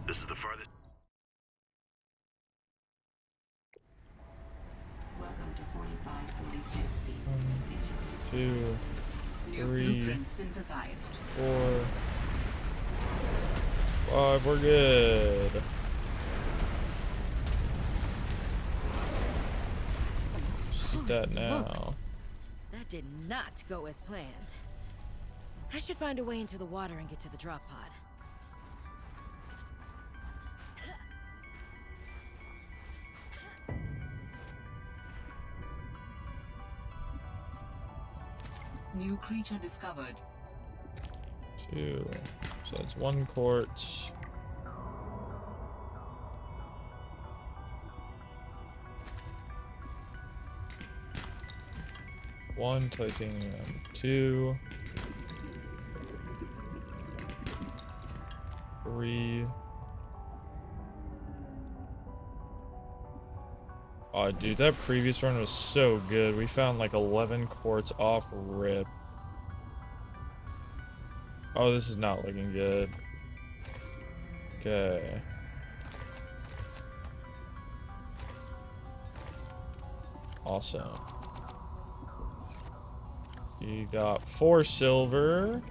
This is the farthest. Welcome to 4546 feet. 2, New 3, blueprint synthesized. 4, 5. We're good. Just eat that now. Smokes. That did not go as planned. I should find a way into the water and get to the drop pod. New creature discovered. 2. So that's 1 quartz. One titanium. 2. 3. Oh, dude, that previous run was so good. We found like 11 quartz off rip. Oh, this is not looking good. Okay. Awesome. You got 4 silver.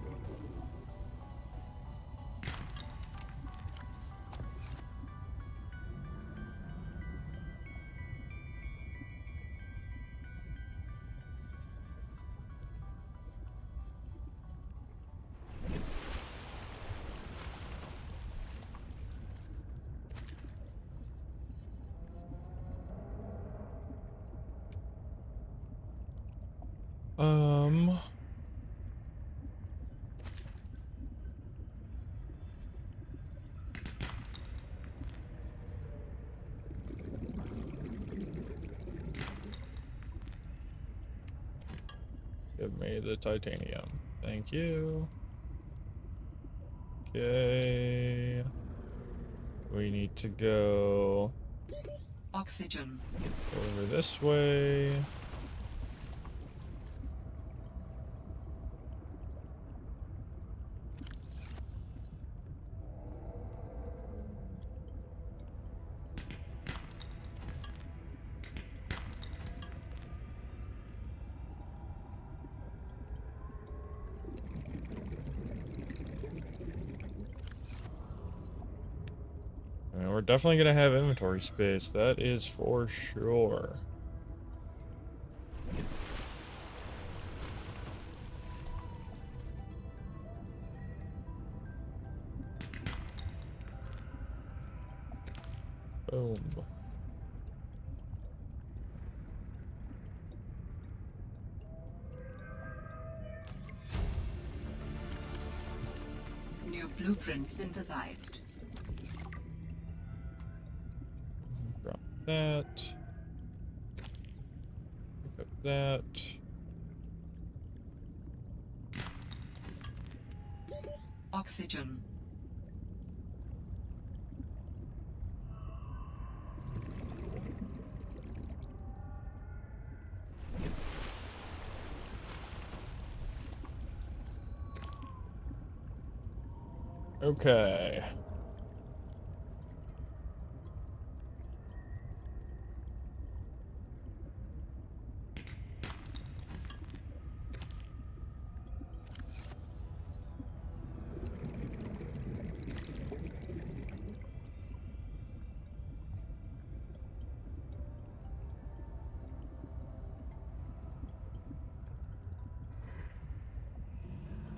Um. Give me the titanium. Thank you. Okay. We need to go Oxygen. over this way. I mean, we're definitely gonna have inventory space. That is for sure. Boom. New blueprint synthesized. Drop that. Pick up that. Oxygen. Okay.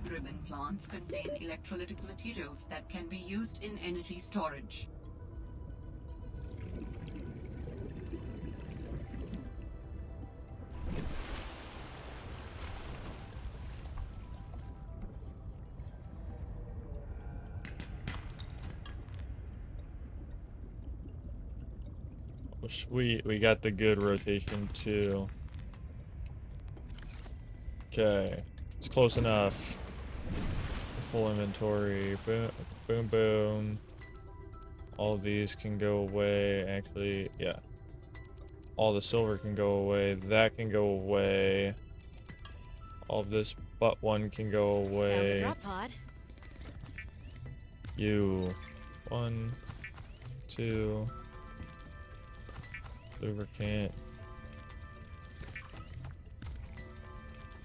Ribbon plants contain electrolytic materials that can be used in energy storage. Oh, sweet. We got the good rotation too. Okay. It's close enough. Full inventory. Boom, boom, boom. All of these can go away. Actually, yeah. All the silver can go away. That can go away. All of this but one can go Found the away. drop pod. You 1, 2. Lubricant.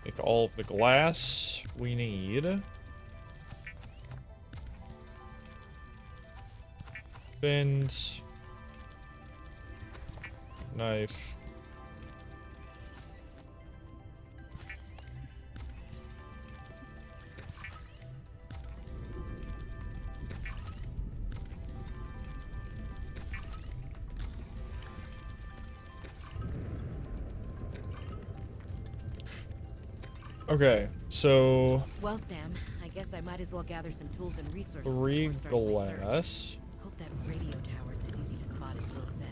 Make all of the glass we need. Fins. Knife. Okay, so Well, Sam, I guess I might as well gather some tools and resources 3 before starting my search. glass. Hope that radio tower's as easy to spot as Will said.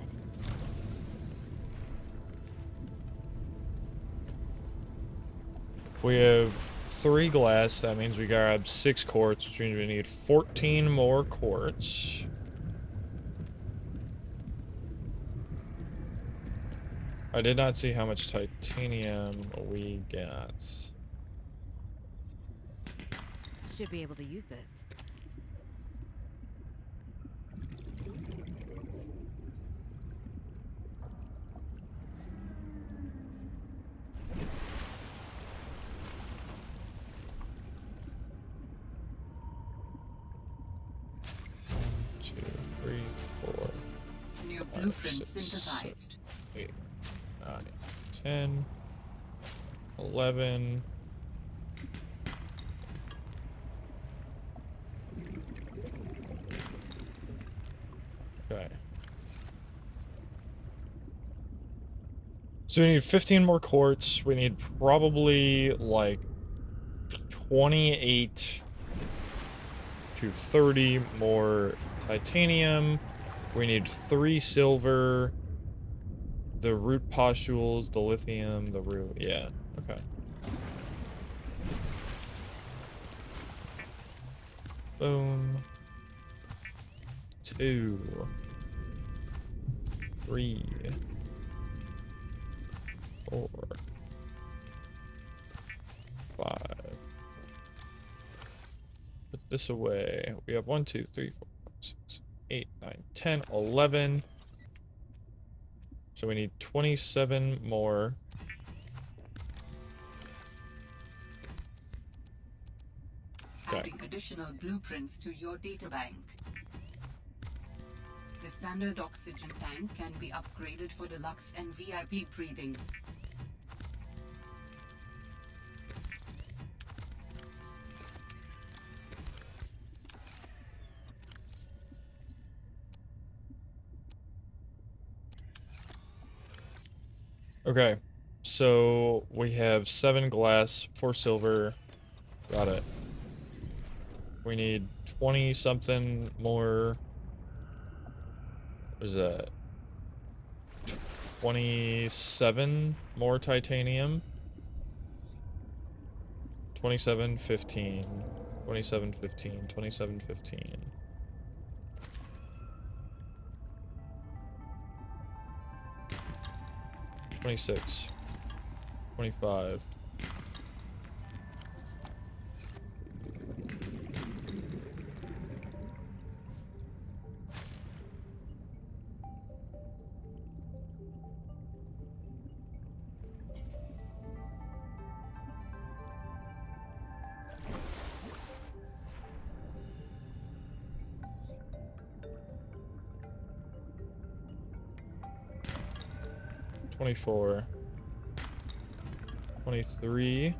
If we have 3 glass, that means we grab 6 quartz, which means we need 14 more quartz. I did not see how much titanium we got. Should be able to use this. Two, three, four, New 5, blueprints 6, 7, synthesized. 8, 9, 10, 11. Okay. So we need 15 more quartz. We need probably like 28 to 30 more titanium. We need 3 silver, the root pustules, the lithium, the root. Yeah, okay. Boom. 2, 3, 4, 5. Put this away. We have 1, 2, 3, 4, 5, 6, 8, 9, 10, 11. So we need 27 more. Okay. Adding additional blueprints to your databank. The standard oxygen tank can be upgraded for deluxe and VIP breathing. Okay, so we have 7 glass, 4 silver. Got it. We need 20 something more. What is that? 27 more titanium. 27, 15. 27, 15. 27, 15. 26. 25. $24. 23.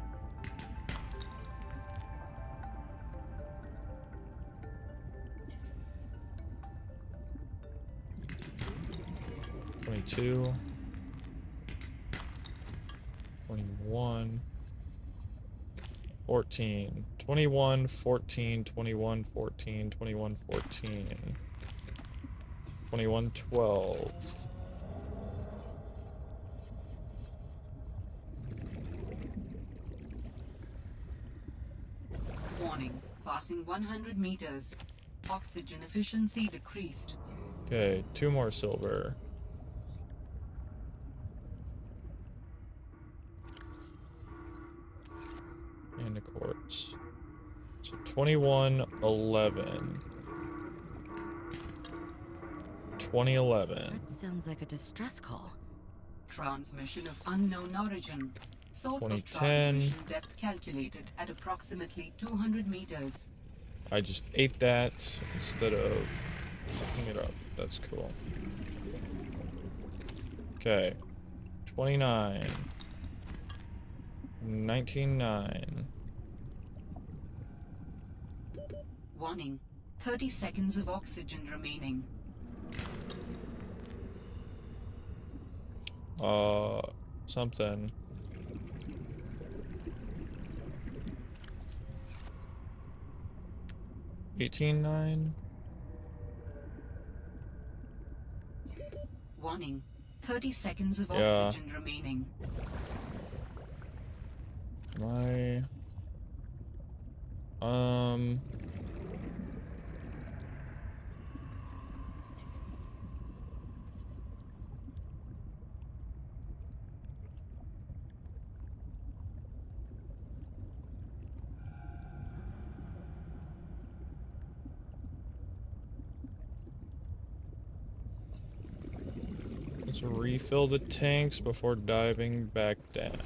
22. 21. 14. 21, 14, 21, 14, 21, 14. 21, 12. Warning, passing 100 meters. Oxygen efficiency decreased. Okay, 2 more silver. And a quartz. So 21, 11. 2011. That sounds like a distress call. Transmission of unknown origin. Source of 2010. transmission depth calculated at approximately 200 meters. I just ate that instead of picking it up. That's cool. Okay. 29. 19.9. Warning. 30 seconds of oxygen remaining. Something. $18.9. Warning. 30 seconds of Yeah. oxygen remaining. My let's refill the tanks before diving back down.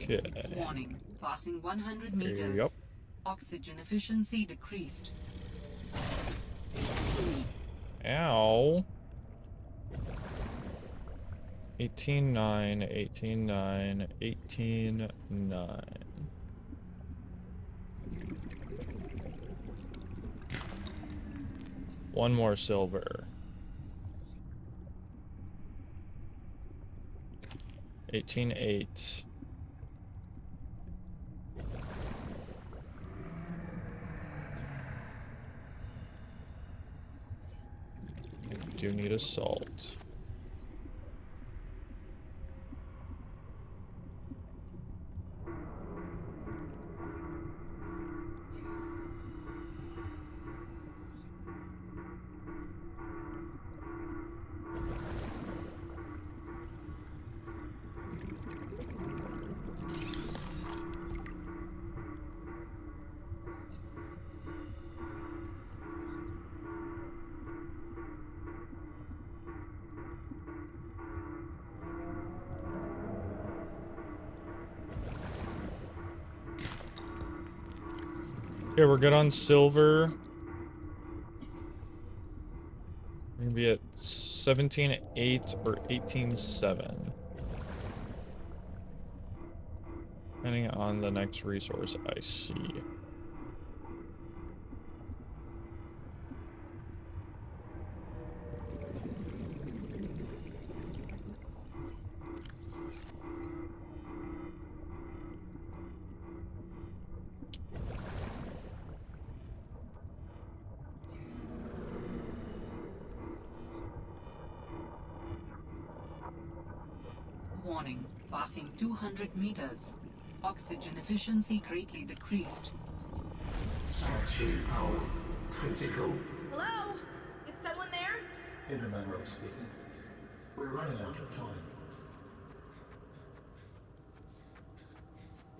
Okay. Warning. Passing 100 meters. Yep. Oxygen efficiency decreased. Ow. 18.9, 18.9, 18.9. One more silver. 18.8. Do need a salt. Okay, we're good on silver. We're gonna be at 17.8 or 18.7. Depending on the next resource I see. Warning. Passing 200 meters. Oxygen efficiency greatly decreased. Statue power critical. Hello? Is someone there? Intermonroe speaking. We're running out of time.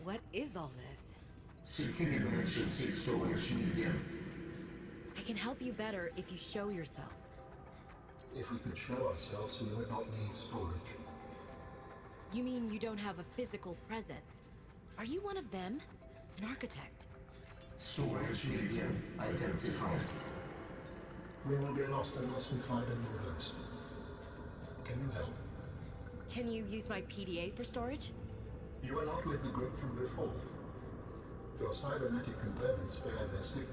What is all this? Seeking emergency storage medium. I can help you better if you show yourself. If we could show ourselves, we would not need storage. You mean you don't have a physical presence? Are you one of them? An architect? Storage medium identified. We will be lost unless we find a new host. Can you help? Can you use my PDA for storage? You are not with the group from before. Your cybernetic components bear their signal.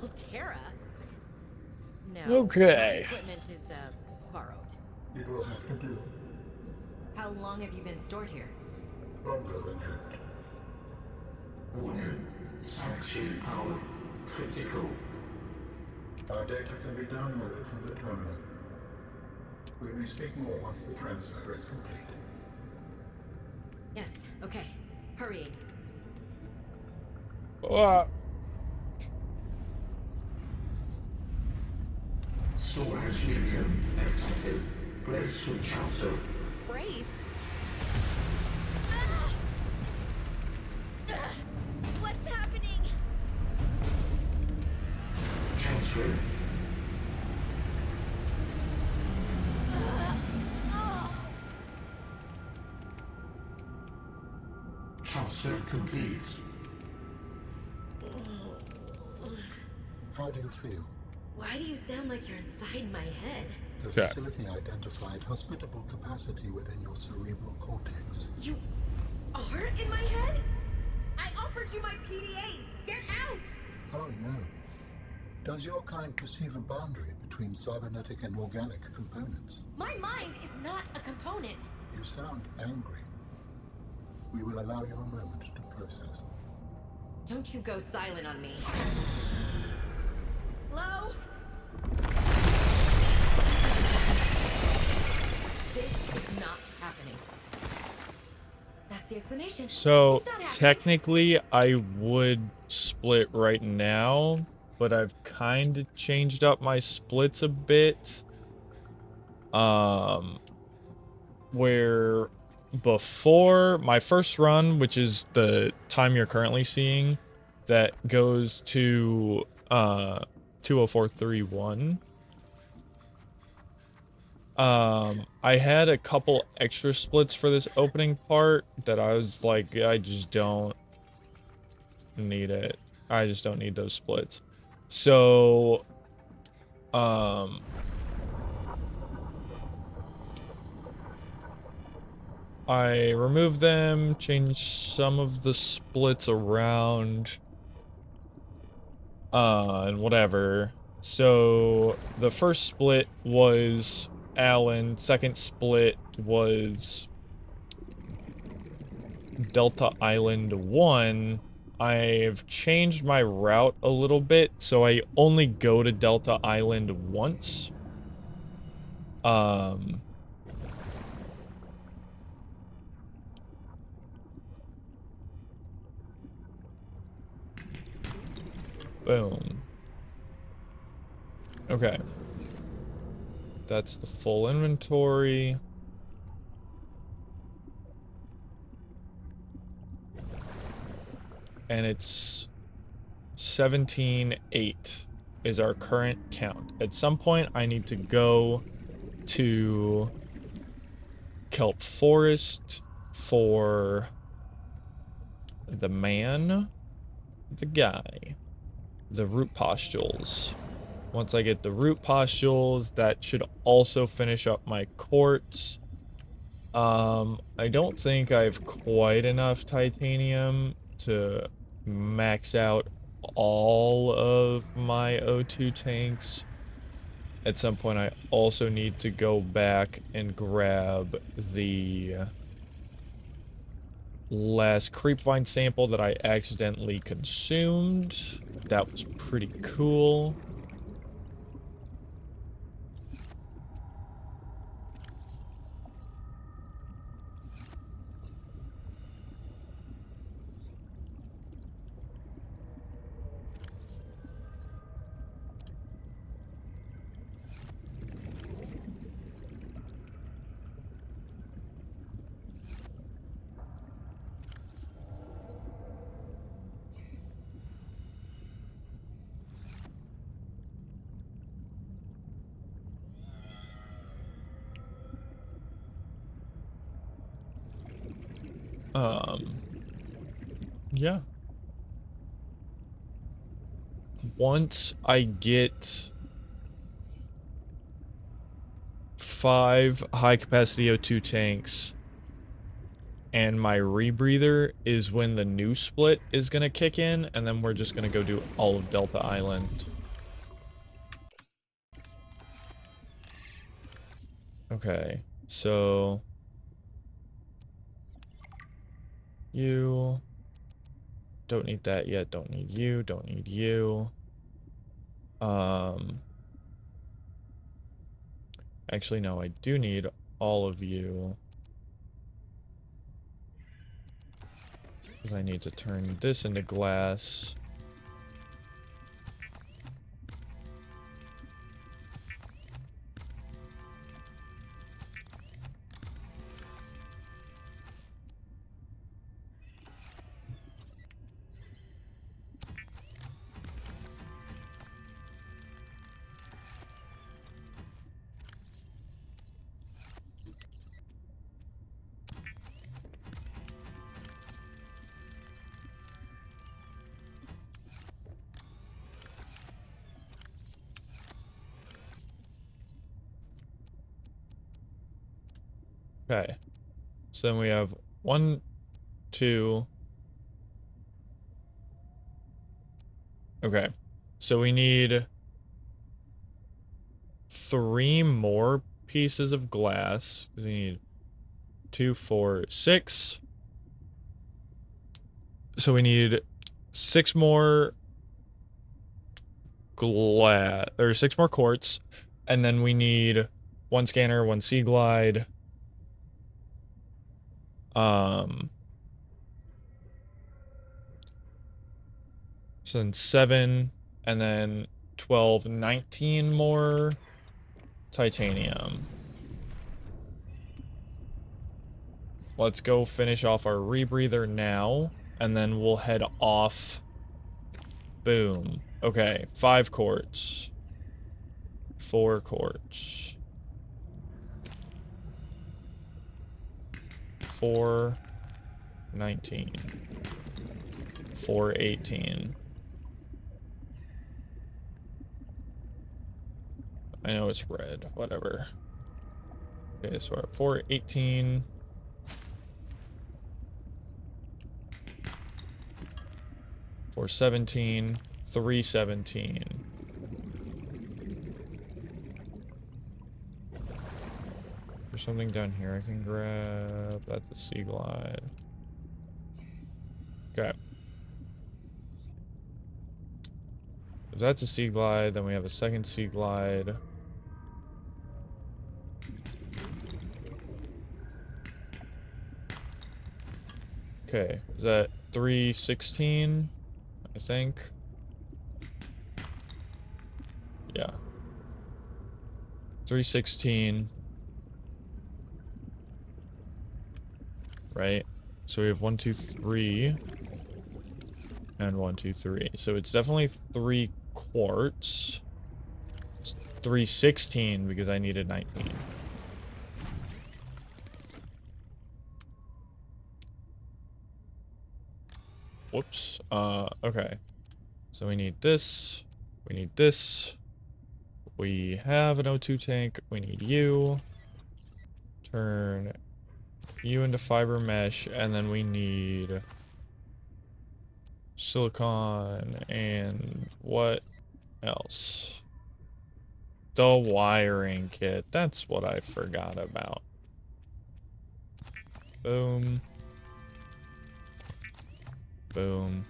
Altera? No. Okay. My equipment is, borrowed. It will have to do. How long have you been stored here? Longer than hoped. Warning. Sanctuary power critical. Our data can be downloaded from the terminal. We may speak more once the transfer is complete. Yes, okay. Hurrying. Ah. Storage medium accepted. Brace for transfer. Brace? Ah! Ah! What's happening? Transfer. Transfer complete. How do you feel? Why do you sound like you're inside my head? The Okay. facility identified hospitable capacity within your cerebral cortex. You are in my head? I offered you my PDA! Get out! Oh no. Does your kind perceive a boundary between cybernetic and organic components? My mind is not a component! You sound angry. We will allow you a moment to process. Don't you go silent on me. Hello? This is not happening. That's the explanation. So It's not happening. technically I would split right now, but I've kind of changed up my splits a bit. Where before my first run, which is the time you're currently seeing, that goes to 20431. I had a couple extra splits for this opening part that I was like, I just don't need it. I just don't need those splits. So, I removed them, changed some of the splits around, and whatever. So, the first split was Alan, second split was Delta Island 1. I've changed my route a little bit, so I only go to Delta Island once. Boom. Okay. That's the full inventory. And it's 17.8 is our current count. At some point, I need to go to Kelp Forest for the man, the guy, the root pustules. Once I get the root pustules, that should also finish up my quartz. I don't think I have quite enough titanium to max out all of my O2 tanks. At some point, I also need to go back and grab the last creepvine sample that I accidentally consumed. That was pretty cool. Yeah. Once I get 5 high-capacity O2 tanks and my rebreather is when the new split is gonna kick in, and then we're just gonna go do all of Delta Island. Okay, so... You... Don't need that yet, don't need you, don't need you. Actually, no, I do need all of you. Because I need to turn this into glass. Okay. So then we have 1, 2. Okay. So we need 3 more pieces of glass. We need 2, 4, 6. So we need 6 more glass, or 6 more quartz. And then we need 1 scanner, 1 sea glide. So then 7, and then 12, 19 more titanium. Let's go finish off our rebreather now, and then we'll head off. Boom. Okay, 5 quartz. 4 quartz. 4, 19. 4, 18. I know it's red, whatever. Okay, so we're at 4, 18. 4, 17. 3, 17. There's something down here I can grab. That's a sea glide. Okay. If that's a sea glide, then we have a second sea glide. Okay, is that 316? I think. Yeah. 316. Right? So we have 1, 2, 3. And 1, 2, 3. So it's definitely 3 quartz. It's 316 because I needed 19. Whoops. Okay. So we need this. We need this. We have an O2 tank. We need you. Turn you into fiber mesh. And then we need silicon and what else? The wiring kit. That's what I forgot about. Boom. Boom.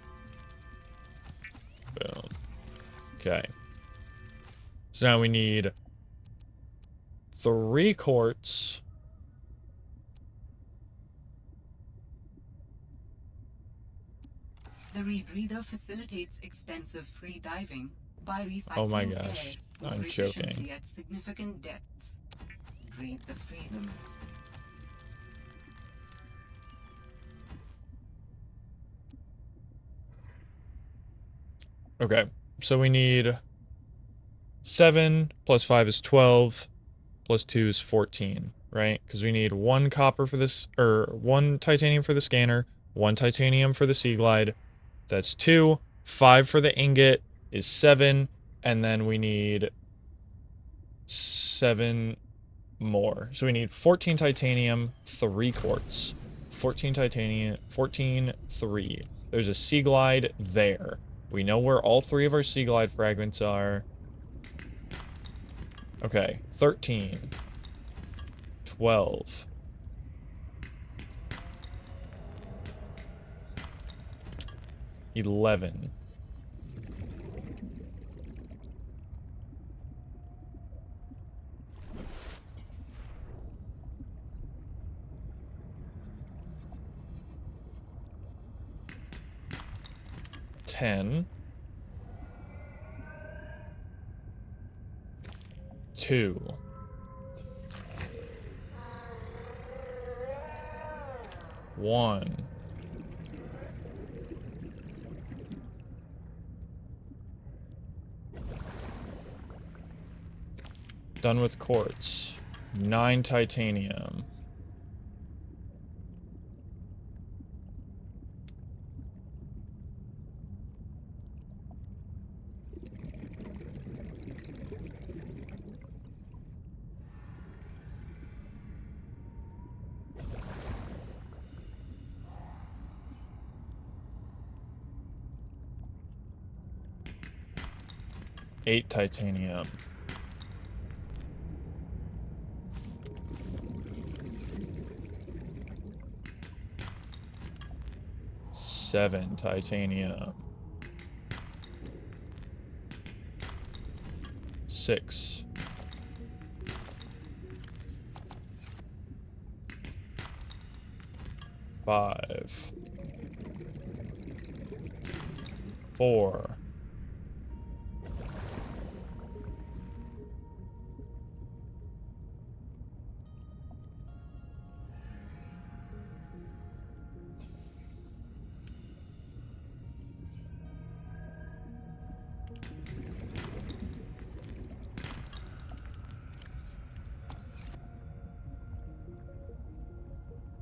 Boom. Okay. So now we need 3 quartz. The rebreather facilitates extensive free diving by recycling Oh my gosh, air I'm more choking. efficiently at significant depths. Breathe the freedom. Okay, so we need 7 plus 5 is 12 plus 2 is 14, right? Because we need 1 copper for this, or 1 titanium for the scanner, 1 titanium for the sea glide. That's 2. 5 for the ingot is 7, and then we need 7 more. So we need 14 titanium, 3 quartz. 14 titanium, 14, 3. There's a sea glide there. We know where all 3 of our sea glide fragments are. Okay, 13. 12. 11. 10. 2. 1. Done with quartz. 9 titanium. Eight titanium. 7 titanium. 6. 5. 4.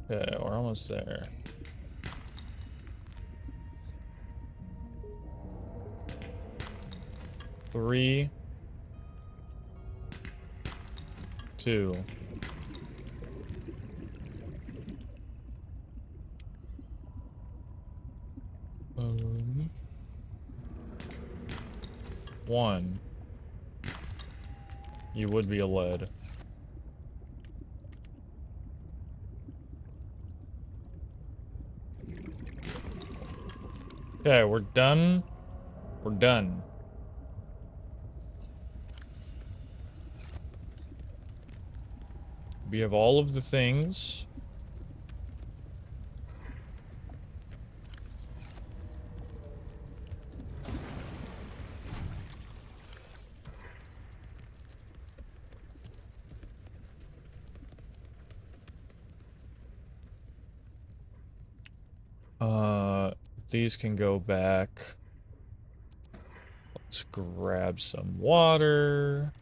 'Kay, we're almost there. Three, 2. 1. You would be a lead. Okay, we're done. We're done. We have all of the things. These can go back. Let's grab some water.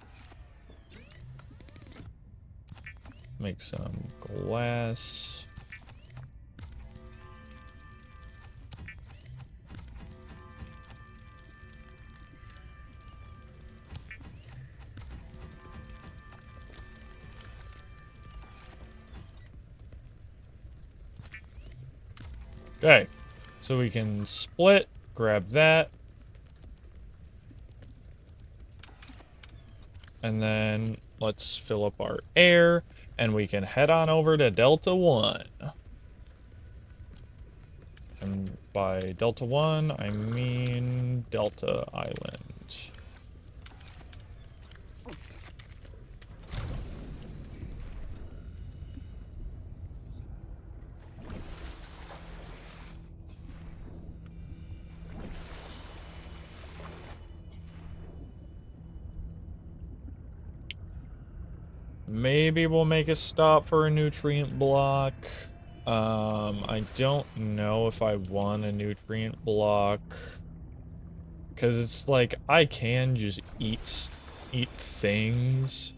Make some glass. Okay, so we can split, grab that. And then let's fill up our air, and we can head on over to Delta 1. And by Delta 1, I mean Delta Island. Maybe we'll make a stop for a nutrient block. I don't know if I want a nutrient block. Because it's like, I can just eat things.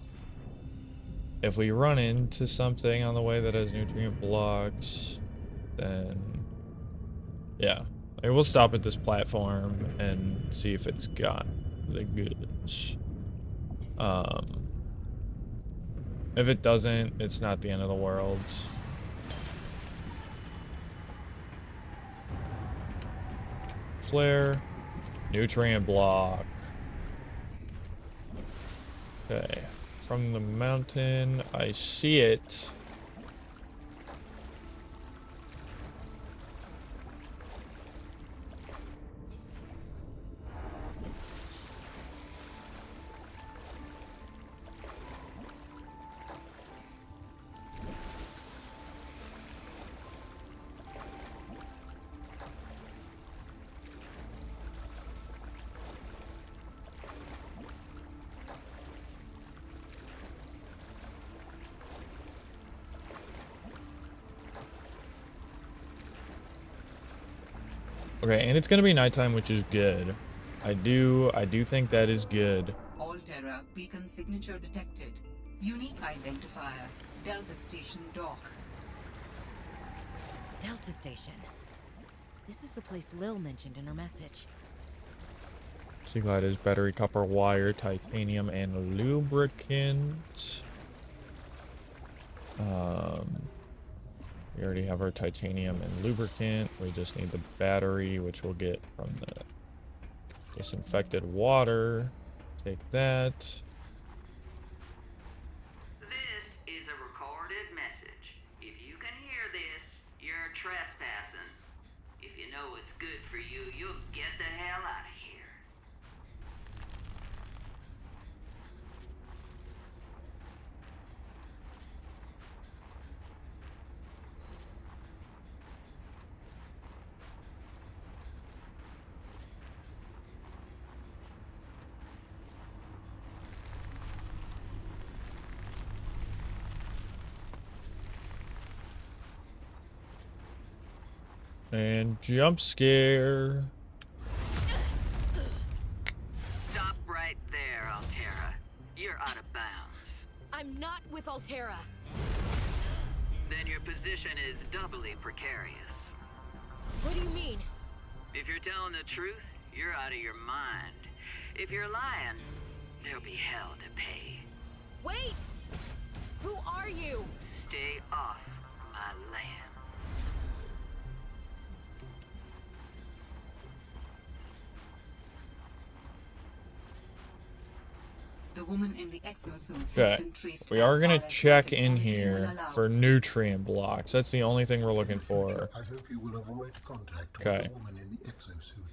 If we run into something on the way that has nutrient blocks, then... yeah. Maybe we'll stop at this platform and see if it's got the goods. If it doesn't, it's not the end of the world. Flare. Nutrient block. Okay. From the mountain, I see it. Okay, and it's gonna be nighttime, which is good. I do think that is good. Alterra beacon signature detected. Unique identifier. Delta Station dock. Delta Station. This is the place Lil mentioned in her message. Sea gliders, battery, copper wire, titanium, and lubricant. We already have our titanium and lubricant. We just need the battery, which we'll get from the disinfected water. Take that. This is a recorded message. If you can hear this, you're trespassing. If you know what's good for you, you'll get the hell out of here. And jump scare. Stop right there, Alterra. You're out of bounds. I'm not with Alterra. Then your position is doubly precarious. What do you mean? If you're telling the truth, you're out of your mind. If you're lying, there'll be hell to pay. Wait! Who are you? Stay off my land. The woman in the exosuit has Okay, been traced we as are gonna far as check the in technology will here allow. for nutrient blocks. That's the only thing we're looking In future, for. I hope you will avoid contact with Okay. the woman in the exosuit.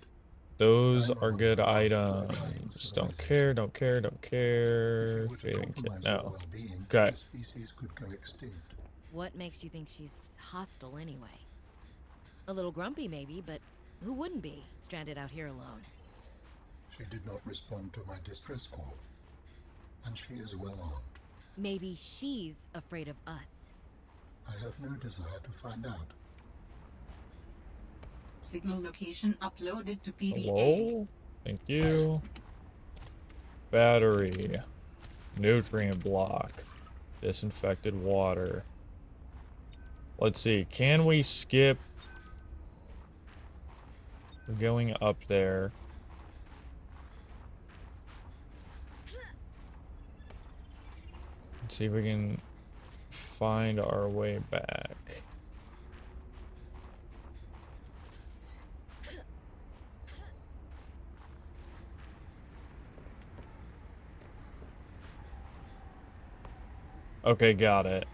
Those I'm are on good the last items. guidelines Don't for care, don't care, don't If care. you were to Feeding kit. compromise your No. well-being, Okay. the species could go extinct. What makes you think she's hostile anyway? A little grumpy maybe, but who wouldn't be, stranded out here alone? She did not respond to my distress call, and she is well armed. Maybe she's afraid of us. I have no desire to find out. Signal location uploaded to PDA. Hello? Thank you. Battery. Nutrient block. Disinfected water. Let's see. Can we skip going up there? Let's see if we can find our way back. Okay, got it.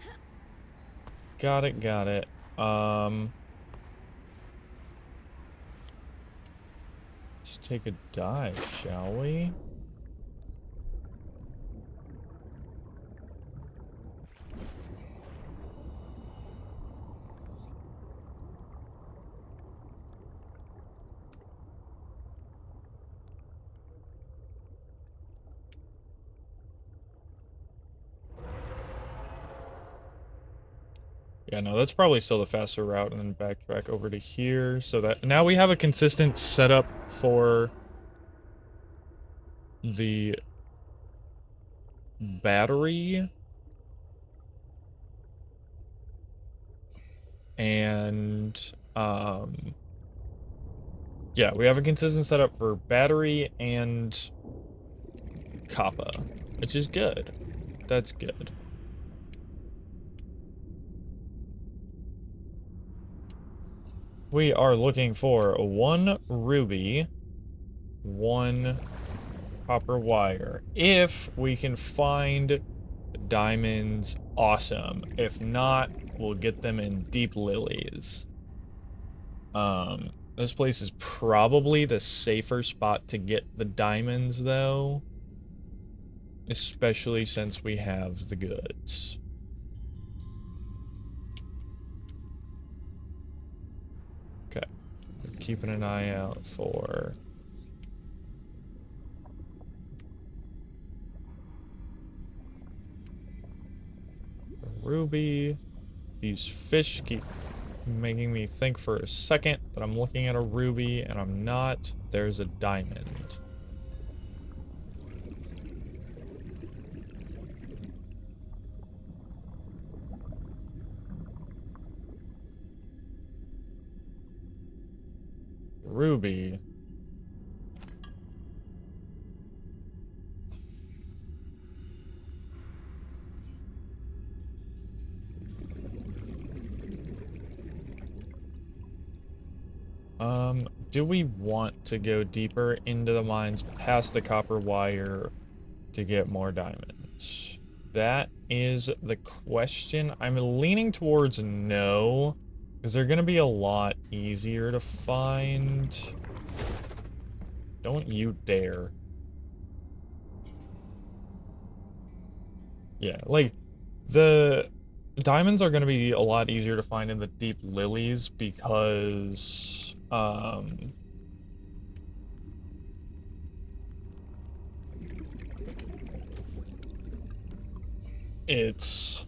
Got it, got it. Let's take a dive, shall we? Yeah, no, that's probably still the faster route, and then backtrack over to here, so that now we have a consistent setup for the battery. And, yeah, we have a consistent setup for battery and Kappa, which is good. That's good. We are looking for 1 ruby, 1 copper wire. If we can find diamonds, awesome. If not, we'll get them in deep lilies. This place is probably the safer spot to get the diamonds, though. Especially since we have the goods. Okay. We're keeping an eye out for the ruby. These fish keep making me think for a second that I'm looking at a ruby and I'm not. There's a diamond. Ruby. Do we want to go deeper into the mines past the copper wire to get more diamonds? That is the question. I'm leaning towards no, because they're gonna be a lot easier to find. Don't you dare. Yeah, like, the diamonds are gonna be a lot easier to find in the deep lilies because, it's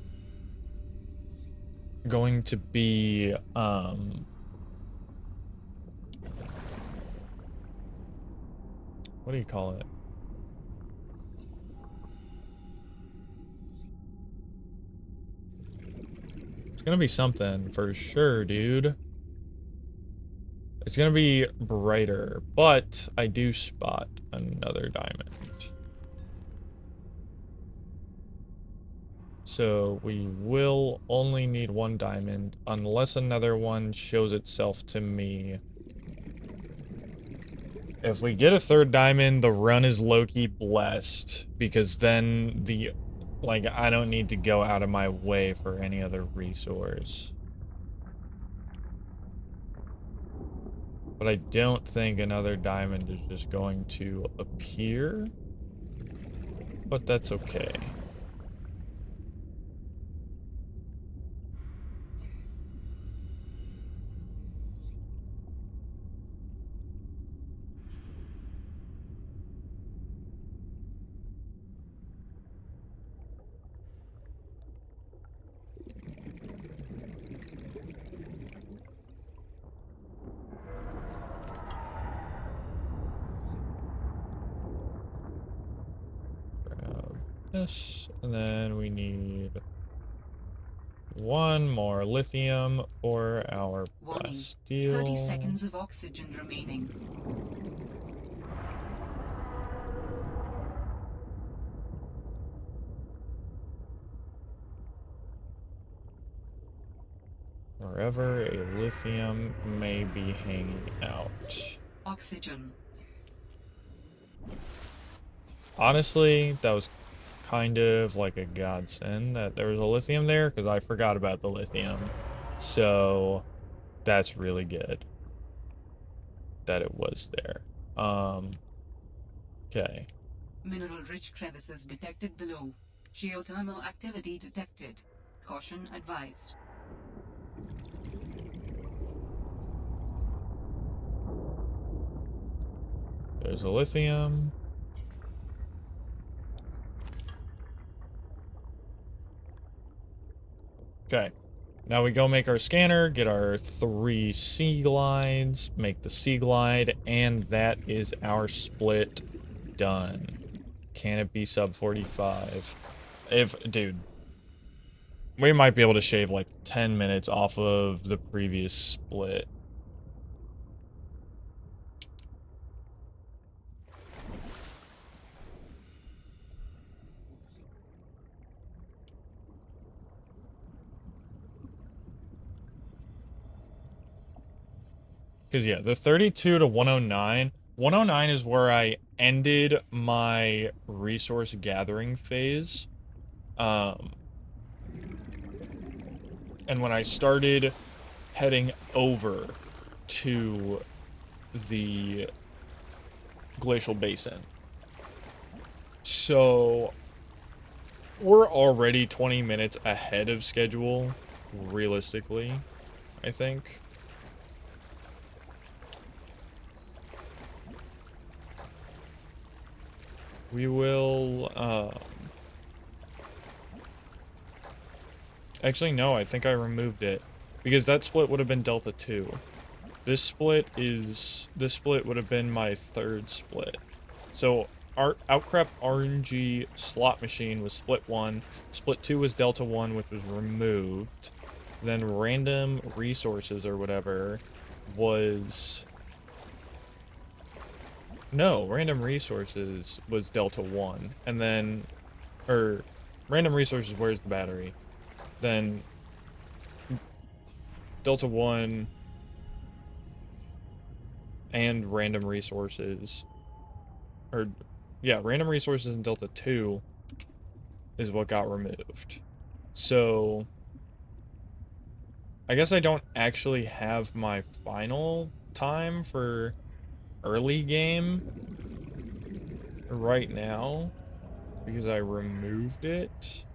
going to be, what do you call it? It's gonna be something for sure, dude. It's gonna be brighter, but I do spot another diamond. So we will only need one diamond unless another one shows itself to me. If we get a third diamond, the run is low-key blessed, because then like, I don't need to go out of my way for any other resource. But I don't think another diamond is just going to appear. But that's okay. Grab this, and then we need one more lithium for our Warning. steel. 30 seconds of oxygen remaining. Wherever a lithium may be hanging out. Oxygen. Honestly, that was kind of like a godsend that there was a lithium there, because I forgot about the lithium. So that's really good that it was there. Okay. Mineral-rich crevices detected below. Geothermal activity detected. Caution advised. There's a lithium. Okay. Now we go make our scanner, get our 3 sea glides, make the sea glide, and that is our split done. Can it be sub 45? Dude, we might be able to shave like 10 minutes off of the previous split. Because, yeah, the 32 to 109. 109 is where I ended my resource gathering phase. And when I started heading over to the glacial basin. So, we're already 20 minutes ahead of schedule, realistically, I think. We will, actually, no, I think I removed it. Because that split would have been Delta 2. This split would have been my third split. So Outcrop RNG slot machine was split 1. Split 2 was Delta 1, which was removed. Then random resources or whatever was... No, random resources was Delta 1. And then... Or, random resources, where's the battery? Then... Delta 1... and random resources... Or, yeah, random resources in Delta 2 is what got removed. So... I guess I don't actually have my final time for early game right now because I removed it.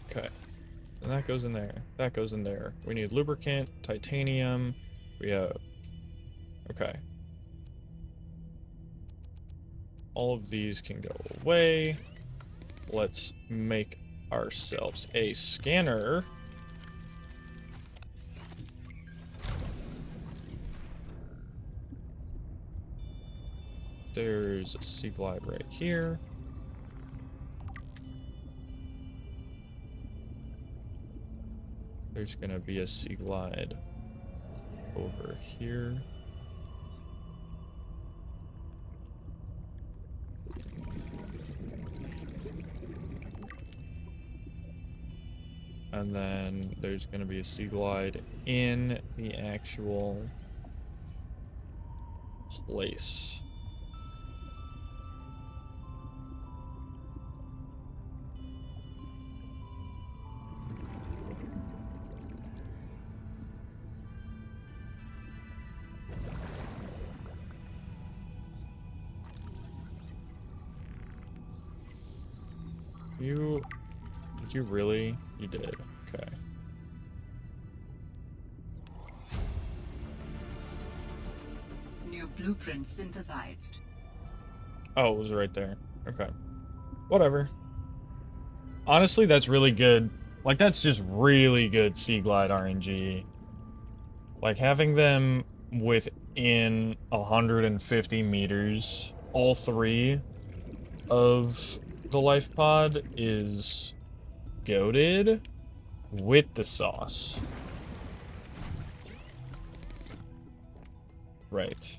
Okay. And that goes in there. That goes in there. We need lubricant, titanium. We have... Okay. All of these can go away. Let's make ourselves a scanner. There's a sea glide right here. There's gonna be a sea glide over here. And then there's gonna be a sea glide in the actual place. Did you really? You did. Okay. New blueprint synthesized. Oh, it was right there. Okay. Whatever. Honestly, that's really good. Like, that's just really good Sea Glide RNG. Like, having them within 150 meters, all three of the life pod is goated with the sauce. Right.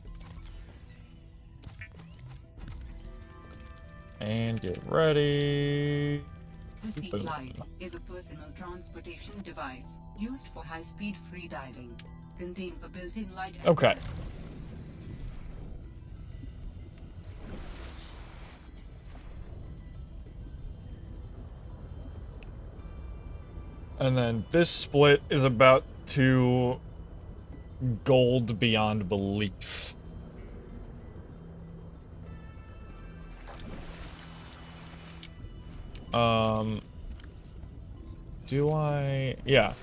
And get ready. The Sea Glide is a personal transportation device used for high-speed freediving. Contains a built-in light. Okay. And then this split is about to gold beyond belief. Do I? Yeah.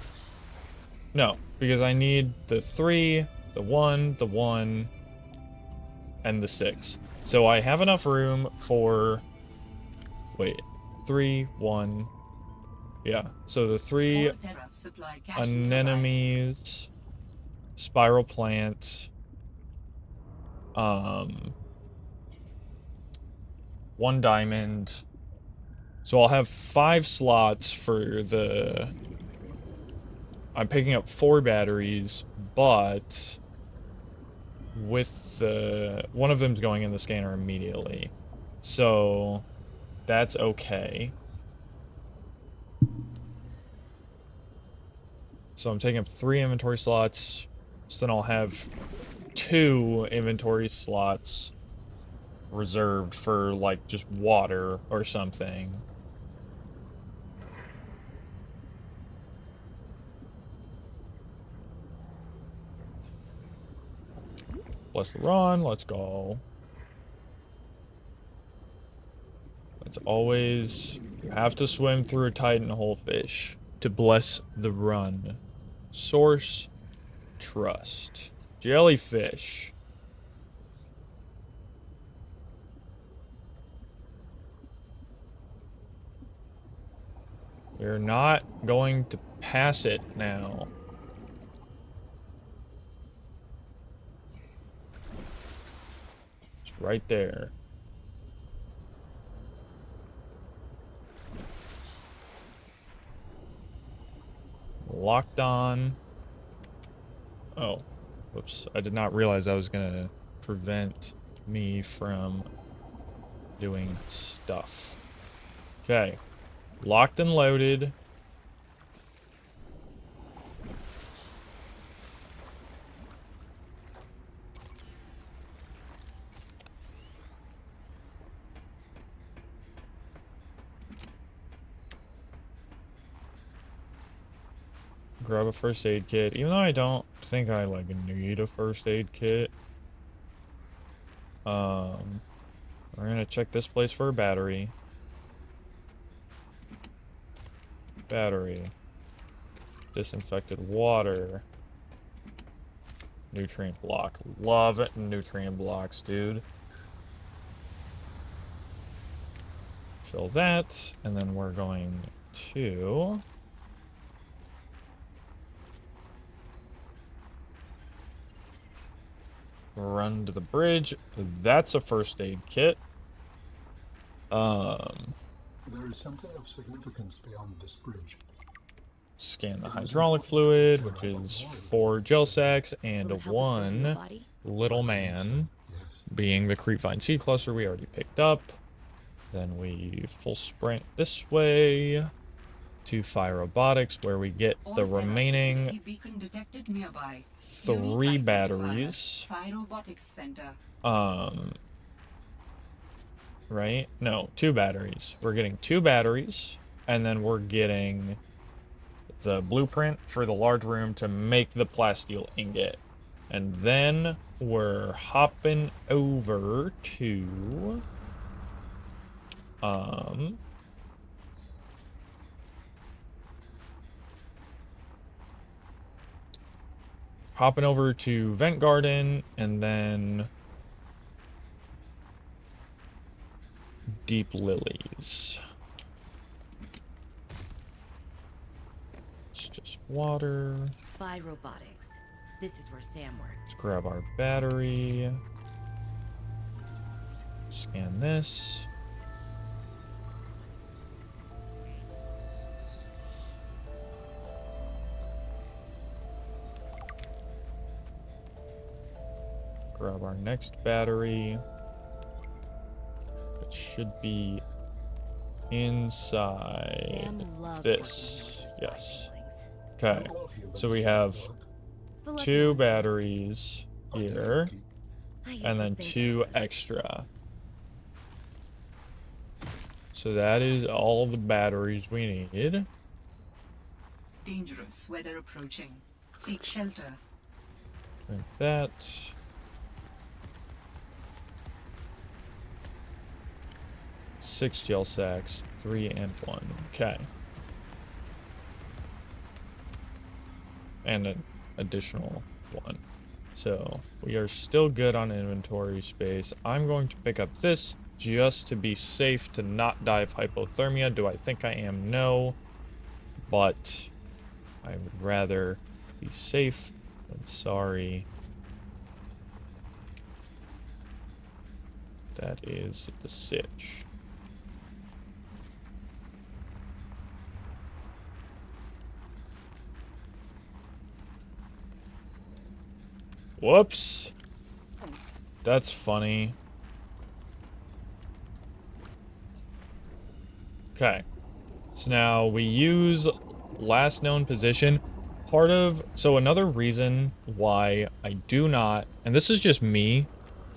No, because I need the 3, the 1, and the 6. So I have enough room for... Wait. 3, 1... Yeah, so the 3 anemones, spiral plant, 1 diamond. So I'll have 5 slots for the... I'm picking up 4 batteries, but with the... One of them's going in the scanner immediately. So that's okay. So I'm taking up 3 inventory slots, so then I'll have 2 inventory slots reserved for, like, just water or something. Bless the run, let's go. It's always, you have to swim through a titan hole fish to bless the run. Source, trust. Jellyfish. We're not going to pass it now. It's right there. Locked on. Oh, whoops. I did not realize I was gonna prevent me from doing stuff. Okay. Locked and loaded. Grab a first aid kit. Even though I don't think I, like, need a first aid kit. We're gonna check this place for a battery. Battery. Disinfected water. Nutrient block. Love it, nutrient blocks, dude. Fill that, and then we're going to... run to the bridge. That's a first aid kit. There is something of significance beyond this bridge. Scan the hydraulic fluid, which is 4 gel sacks and Will it help us go through your 1 body? little man, Yes. being the creepvine seed cluster we already picked up. Then we full sprint this way to Phi Robotics, where we get the remaining Electricity beacon detected nearby. 3 Unique batteries. Phi Robotics Center. Right? No, 2 batteries. We're getting 2 batteries, and then we're getting the blueprint for the large room to make the plasteel ingot. And then we're hopping over to... hopping over to Vent Garden, and then... Deep Lilies. It's just water. Phi Robotics. This is where Sam worked. Let's grab our battery. Scan this. Grab our next battery. It should be inside Sam loved this. working with Yes. things. Okay. So we have The lucky 2 ones do. batteries here, I used and to then think I 2 was. extra. So that is all the batteries we need. Dangerous weather approaching. Seek shelter. Like that. Six gel sacks, 3 and 1. Okay. And an additional 1. So we are still good on inventory space. I'm going to pick up this just to be safe to not die of hypothermia. Do I think I am? No. But I would rather be safe than sorry. That is the sitch. Whoops. That's funny. Okay. So now we use last known position. So another reason why I do not, and this is just me,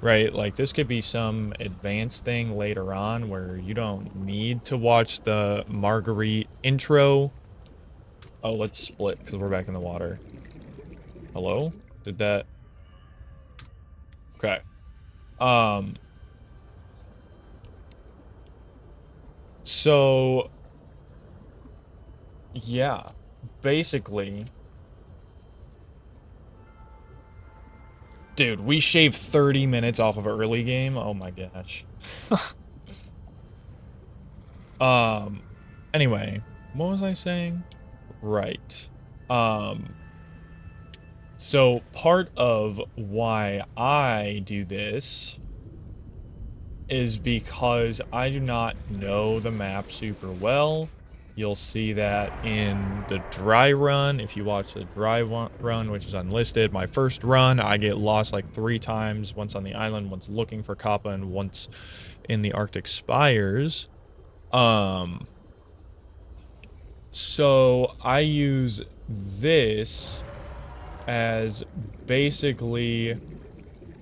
right? Like this could be some advanced thing later on where you don't need to watch the Marguerite intro. Oh, let's split because we're back in the water. Hello? Did that... Okay. So yeah, basically, dude, we shaved 30 minutes off of early game. Oh my gosh. Anyway, what was I saying? Right. So part of why I do this is because I do not know the map super well. You'll see that in the dry run. If you watch the dry run, which is unlisted, my first run, I get lost like 3 times. Once on the island, once looking for Kappa, and once in the Arctic Spires. So I use this as basically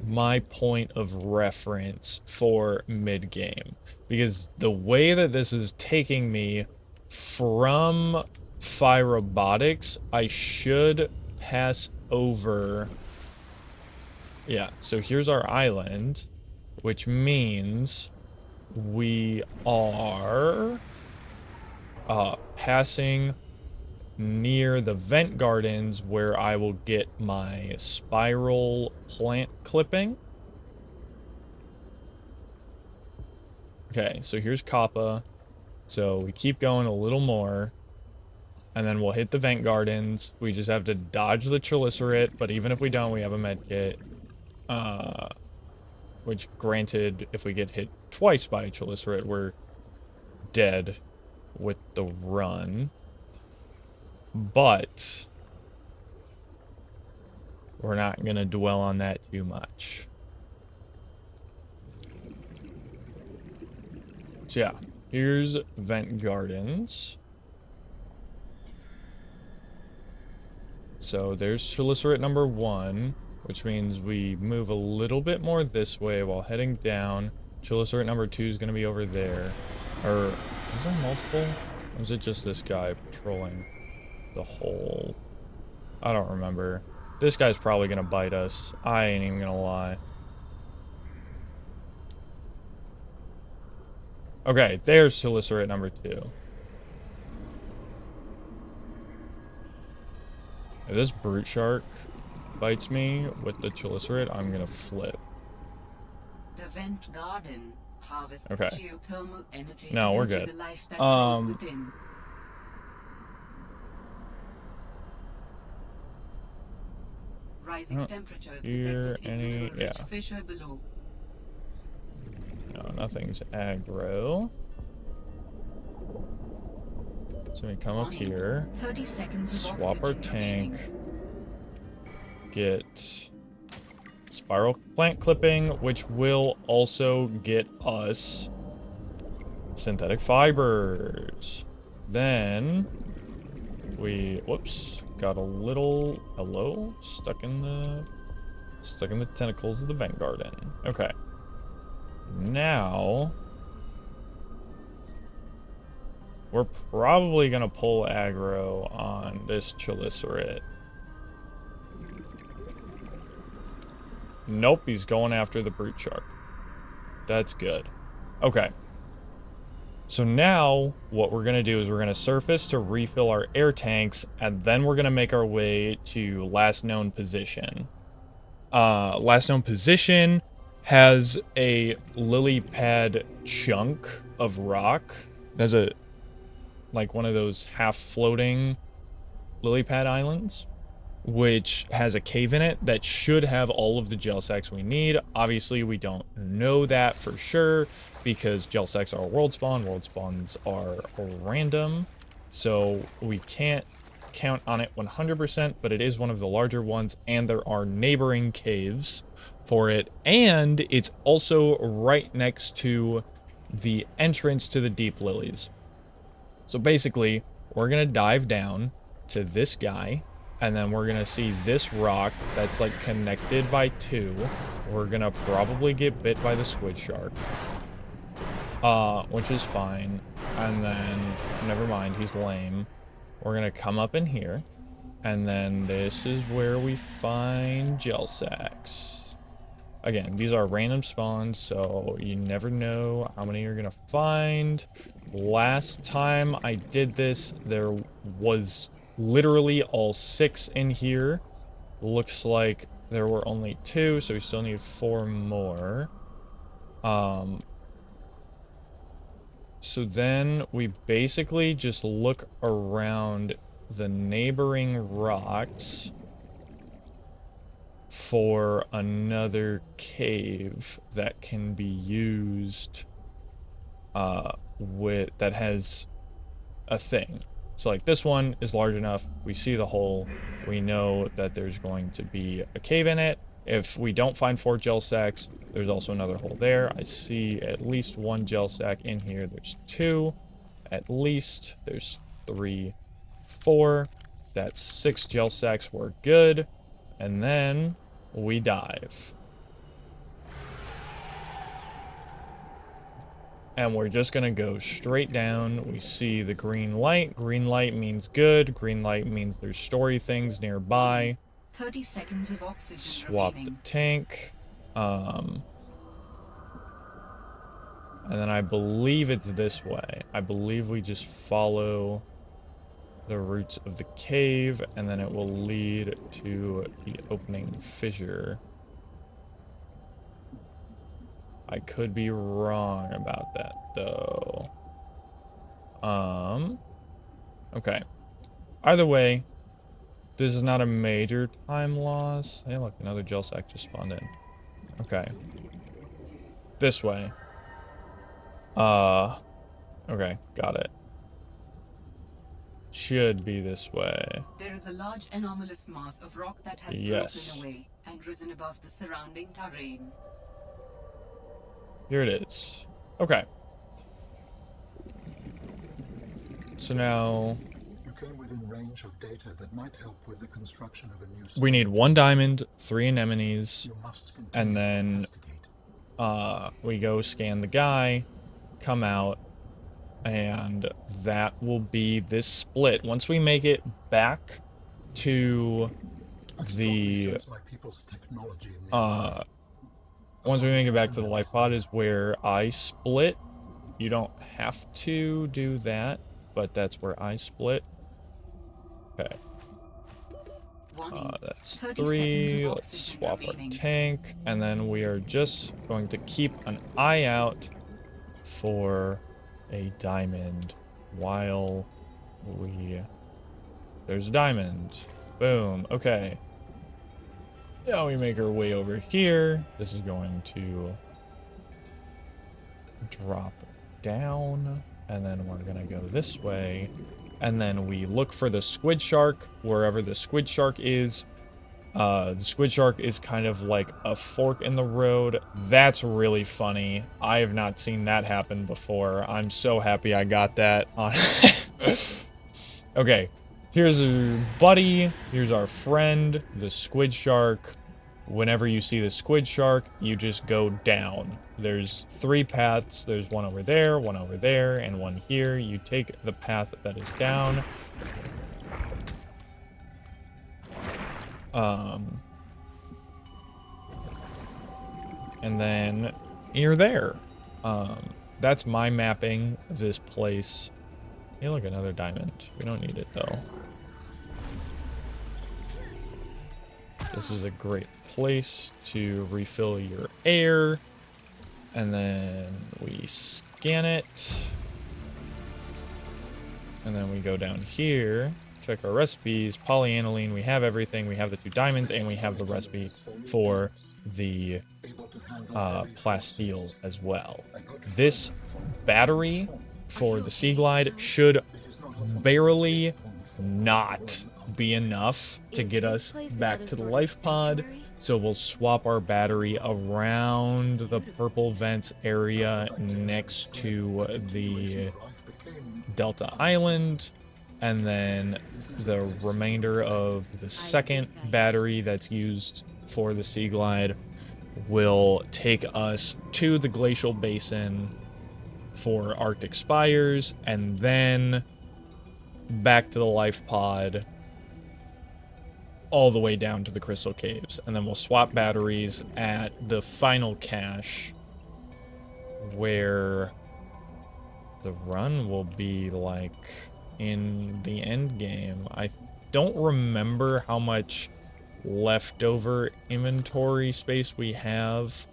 my point of reference for mid-game, because the way that this is taking me from Robotics, I should pass over. Yeah, so here's our island, which means we are passing near the vent gardens where I will get my spiral plant clipping. Okay, so here's Kappa. So we keep going a little more, and then we'll hit the vent gardens. We just have to dodge the Chelicerate, but even if we don't, we have a med kit. Which, granted, if we get hit twice by a Chelicerate, we're dead with the run. But we're not going to dwell on that too much. So yeah, here's Vent Gardens. So there's Chelicerate number 1, which means we move a little bit more this way while heading down. Chelicerate number 2 is going to be over there. Or, is there multiple? Or is it just this guy patrolling the whole... I don't remember. This guy's probably going to bite us. I ain't even going to lie. Okay, there's Chelicerate number 2. If this brute shark bites me with the Chelicerate, I'm gonna flip. The vent garden harvests Okay. geothermal energy. No, we're to good. the life that grows within. Rising temperatures Here, detected in any... mineral-rich yeah. fissure below. No, nothing's aggro. So we come up here, 30 seconds of swap our oxygen tank, remaining. get spiral plant clipping, which will also get us synthetic fibers. Then we, whoops, got a little, hello, stuck in the tentacles of the vent garden. Okay. Now we're probably gonna pull aggro on this Chelicerate. Nope, he's going after the brute shark. That's good. Okay. So now what we're gonna do is we're gonna surface to refill our air tanks, and then we're gonna make our way to last known position. Last known position has a lily pad chunk of rock. It has a, like, one of those half-floating lily pad islands, which has a cave in it that should have all of the gel sacks we need. Obviously, we don't know that for sure because gel sacks are world spawn. World spawns are random, so we can't count on it 100%, but it is one of the larger ones, and there are neighboring caves for it, and it's also right next to the entrance to the deep lilies. So basically, we're going to dive down to this guy, and then we're going to see this rock that's like connected by 2. We're going to probably get bit by the squid shark, which is fine. And then, never mind, he's lame. We're going to come up in here, and then this is where we find gel sacks. Again, these are random spawns, so you never know how many you're going to find. Last time I did this, there was literally all 6 in here. Looks like there were only 2, so we still so then we basically just look around the neighboring rocks for another cave that can be used that has a thing. So like this one is large enough, we see the hole, we know that there's going to be a cave in it. If we don't find 4 gel sacks, there's also another hole there. I see at least 1 gel sack in here. There's 2 at least. There's 3, 4. That's 6 gel sacks. We're good. And then we dive. And we're just gonna go straight down. We see the green light. Green light means good. Green light means there's story things nearby. 30 seconds of oxygen Swap remaining. the tank. And then I believe it's this way. I believe we just follow the roots of the cave, and then it will lead to the opening fissure. I could be wrong about that, though. Okay. Either way, this is not a major time loss. Hey, look, another gel sack just spawned in. Okay. This way. Okay, got it. Should be this way. There is a large anomalous mass of rock that has Yes. broken away and risen above the surrounding terrain. Here it is. Okay. So now You came within range of data that might help with the construction of a new we need 1 diamond, 3 anemones, You must continue and to then investigate. we go scan the guy, come out, and that will be this split. Once we make it back to I strongly the sense my people's technology in the once we make it back to the life pod is where I split. You don't have to do that, but that's where I split. Okay. That's 30 3. seconds of Let's oxygen swap remaining. our tank, and then we are just going to keep an eye out for a diamond while there's a diamond. Boom. Okay. Now we make our way over here. This is going to drop down, and then we're gonna go this way, and then we look for the squid shark wherever the squid shark is. The squid shark is kind of like a fork in the road. That's really funny. I have not seen that happen before. I'm so happy I got that on. Okay, here's our buddy. Here's our friend, the squid shark. Whenever you see the squid shark, you just go down. There's 3 paths. There's one over there, and one here. You take the path that is down. And then you're there. That's my mapping of this place. Hey, look, another diamond. We don't need it, though. This is a great place to refill your air. And then we scan it. And then we go down here, check our recipes, polyaniline, we have everything. We have the 2 diamonds, and we have the recipe for the plasteel as well. This battery for the Sea Glide should barely not be enough to get us back to the life pod. So we'll swap our battery around the purple vents area next to the Delta Island, and then the remainder of the second battery that's used for the Sea Glide will take us to the glacial basin for Arctic Spires, and then back to the life pod all the way down to the Crystal Caves. And then we'll swap batteries at the final cache where the run will be like in the end game. I don't remember how much leftover inventory space we have.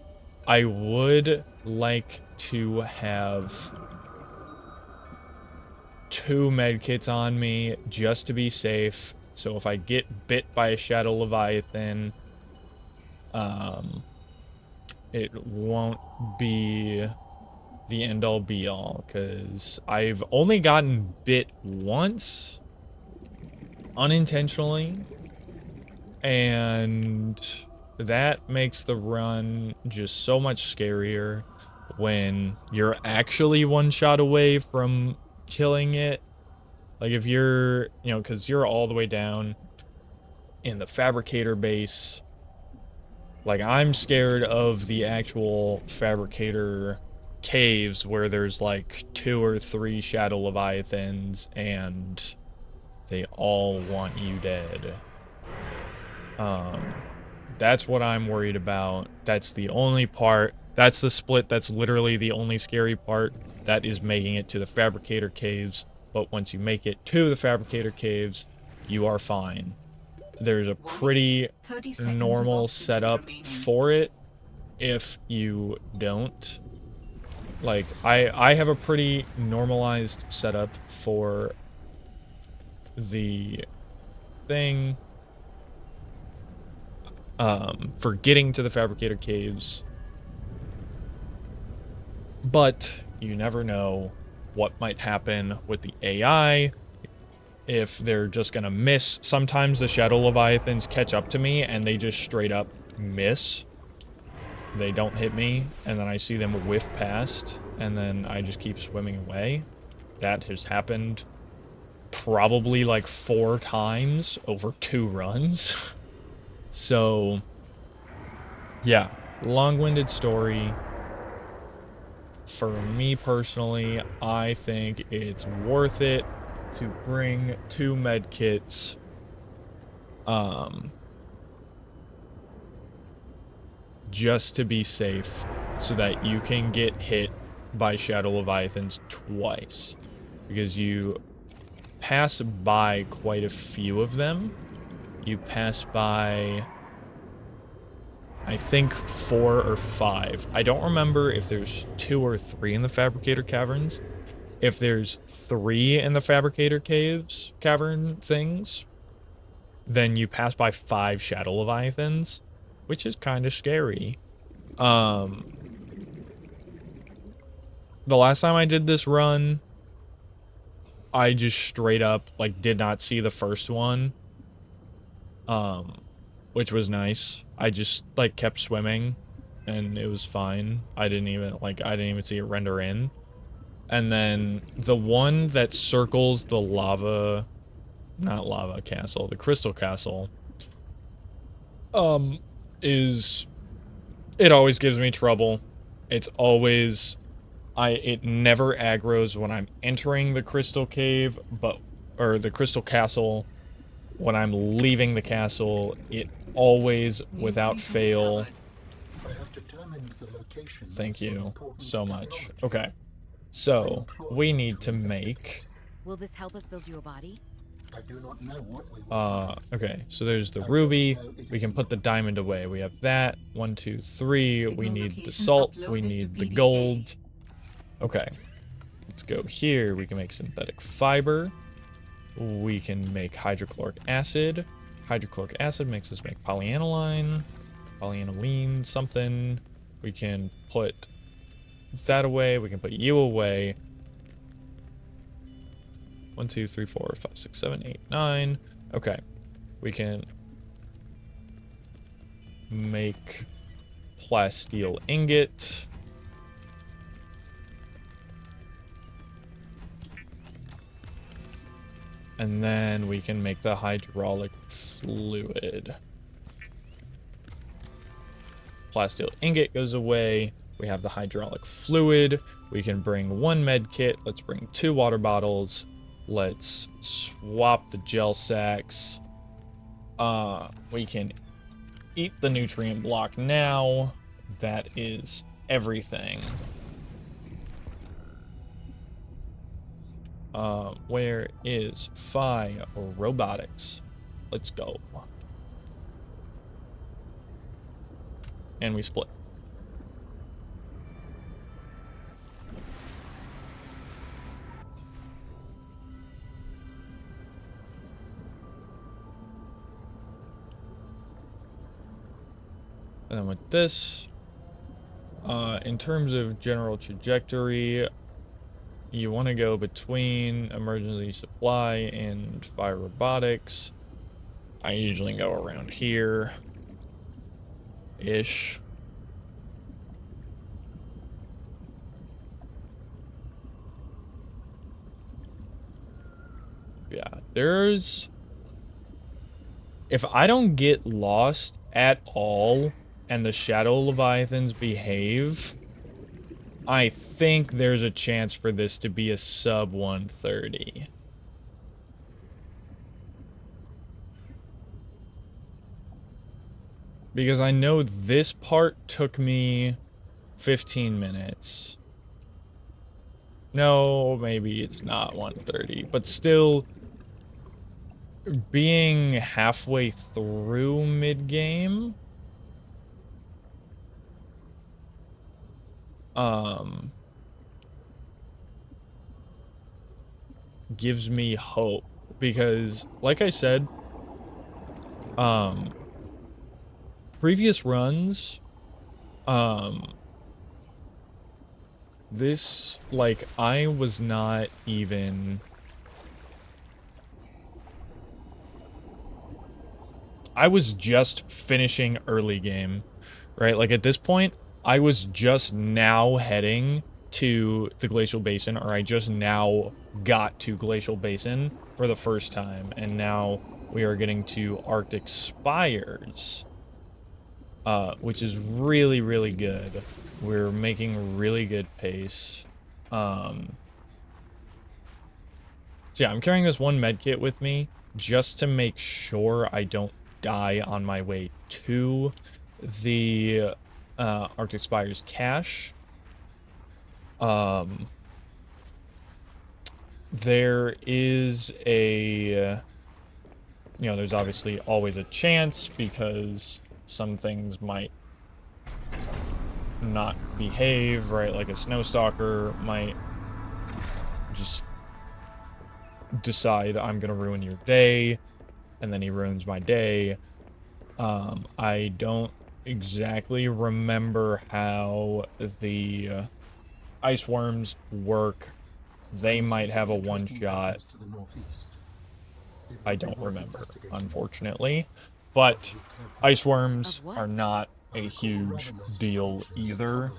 I would like to have 2 medkits on me just to be safe. So if I get bit by a Shadow Leviathan, it won't be the end-all be-all, because I've only gotten bit once, unintentionally, and that makes the run just so much scarier when you're actually one shot away from killing it. Like if you're, you know, because you're all the way down in the fabricator base. Like, I'm scared of the actual fabricator caves where there's like 2 or 3 Shadow Leviathans and they all want you dead. That's what I'm worried about. That's the only part. That's the split. That's literally the only scary part. That is making it to the fabricator caves. But once you make it to the fabricator caves, you are fine. There's a pretty normal setup for it if you don't. Like, I have a pretty normalized setup for the thing, for getting to the fabricator caves. But you never know what might happen with the AI. If they're just gonna miss. Sometimes the Shadow Leviathans catch up to me and they just straight up miss. They don't hit me, and then I see them whiff past, and then I just keep swimming away. That has happened probably like 4 times over 2 runs. So, yeah, long-winded story. For me personally, I think it's worth it to bring 2 medkits. Just to be safe, so that you can get hit by Shadow Leviathans twice. Because you pass by quite a few of them. You pass by, I think, 4 or 5. I don't remember if there's 2 or 3 in the Fabricator Caverns. If there's 3 in the Fabricator Caves cavern things, then you pass by 5 Shadow Leviathans, which is kind of scary. The last time I did this run, I just straight up, like, did not see the first one. Which was nice. I just, like, kept swimming, and it was fine. I didn't even see it render in. And then the one that circles the lava, not lava castle, the crystal castle, it always gives me trouble. It's always, it never aggroes when I'm entering the crystal cave, or the crystal castle. When I'm leaving the castle, it always, without fail. Thank you so much. Okay. So, we need to make... Will this help us build you a body? I do not know what we will. Okay, so there's the ruby. We can put the diamond away. We have that. 1, 2, 3. We need the salt. We need the gold. Okay. Let's go here. We can make synthetic fiber. We can make hydrochloric acid. Hydrochloric acid makes us make polyaniline. Polyaniline something. We can put that away. We can put you away. 1, 2, 3, 4, 5, 6, 7, 8, 9. Okay. We can make plasteel ingot. And then we can make the hydraulic fluid. Plasteel ingot goes away. We have the hydraulic fluid. We can bring 1 med kit. Let's bring 2 water bottles. Let's swap the gel sacks. We can eat the nutrient block now. That is everything. Where is Phi Robotics? Let's go. And we split. about this. In terms of general trajectory, you want to go between emergency supply and fire robotics. I usually go around here ish. Yeah, if I don't get lost at all and the Shadow Leviathans behave, I think there's a chance for this to be a sub 130. Because I know this part took me 15 minutes. No, maybe it's not 130, but still, being halfway through mid-game, gives me hope, because, like I said, previous runs, this, like, I was not even... I was just finishing early game, right? Like, at this point, I was just now heading to the Glacial Basin, or I just now got to Glacial Basin for the first time, and now we are getting to Arctic Spires, which is really, really good. We're making really good pace. So yeah, I'm carrying this one medkit with me just to make sure I don't die on my way to the Arctic Spires cache. There is a, there's obviously always a chance because some things might not behave, right? Like a Snowstalker might just decide I'm gonna ruin your day, and then he ruins my day. I don't exactly remember how the ice worms work. They might have a one-shot. I don't remember, unfortunately. But ice worms are not a huge deal either.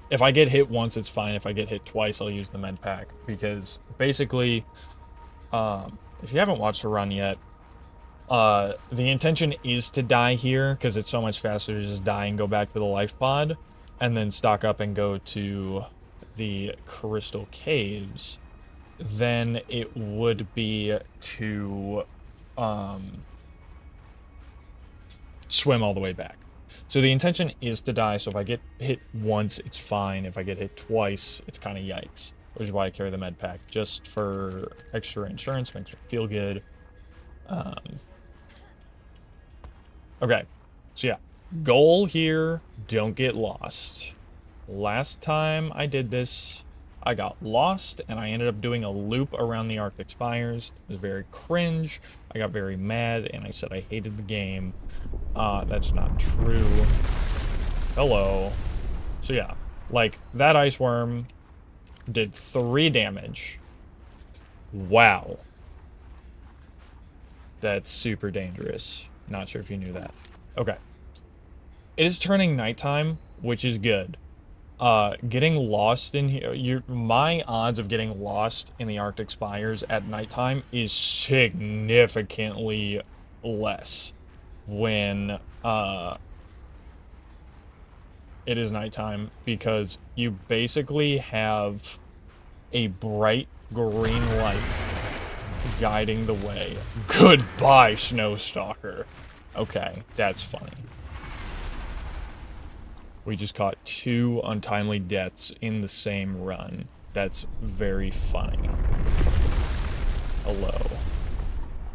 If I get hit once, it's fine. If I get hit twice, I'll use the med pack. Because basically, if you haven't watched a run yet, the intention is to die here, because it's so much faster to just die and go back to the life pod, and then stock up and go to the Crystal Caves, than it would be to swim all the way back. So the intention is to die, so if I get hit once, it's fine. If I get hit twice, it's kind of yikes. Which is why I carry the med pack, just for extra insurance, makes me feel good. Okay, so yeah, goal here, don't get lost. Last time I did this, I got lost, and I ended up doing a loop around the Arctic Spires. It was very cringe. I got very mad, and I said I hated the game. That's not true. Hello. So yeah, like, that ice worm did 3 damage. Wow. That's super dangerous. Not sure if you knew that. Okay. It is turning nighttime, which is good. Getting lost in here, my odds of getting lost in the Arctic Spires at nighttime is significantly less when, it is nighttime, because you basically have a bright green light guiding the way. Goodbye, Snowstalker. Okay, that's funny. We just caught 2 untimely deaths in the same run. That's very funny. Hello.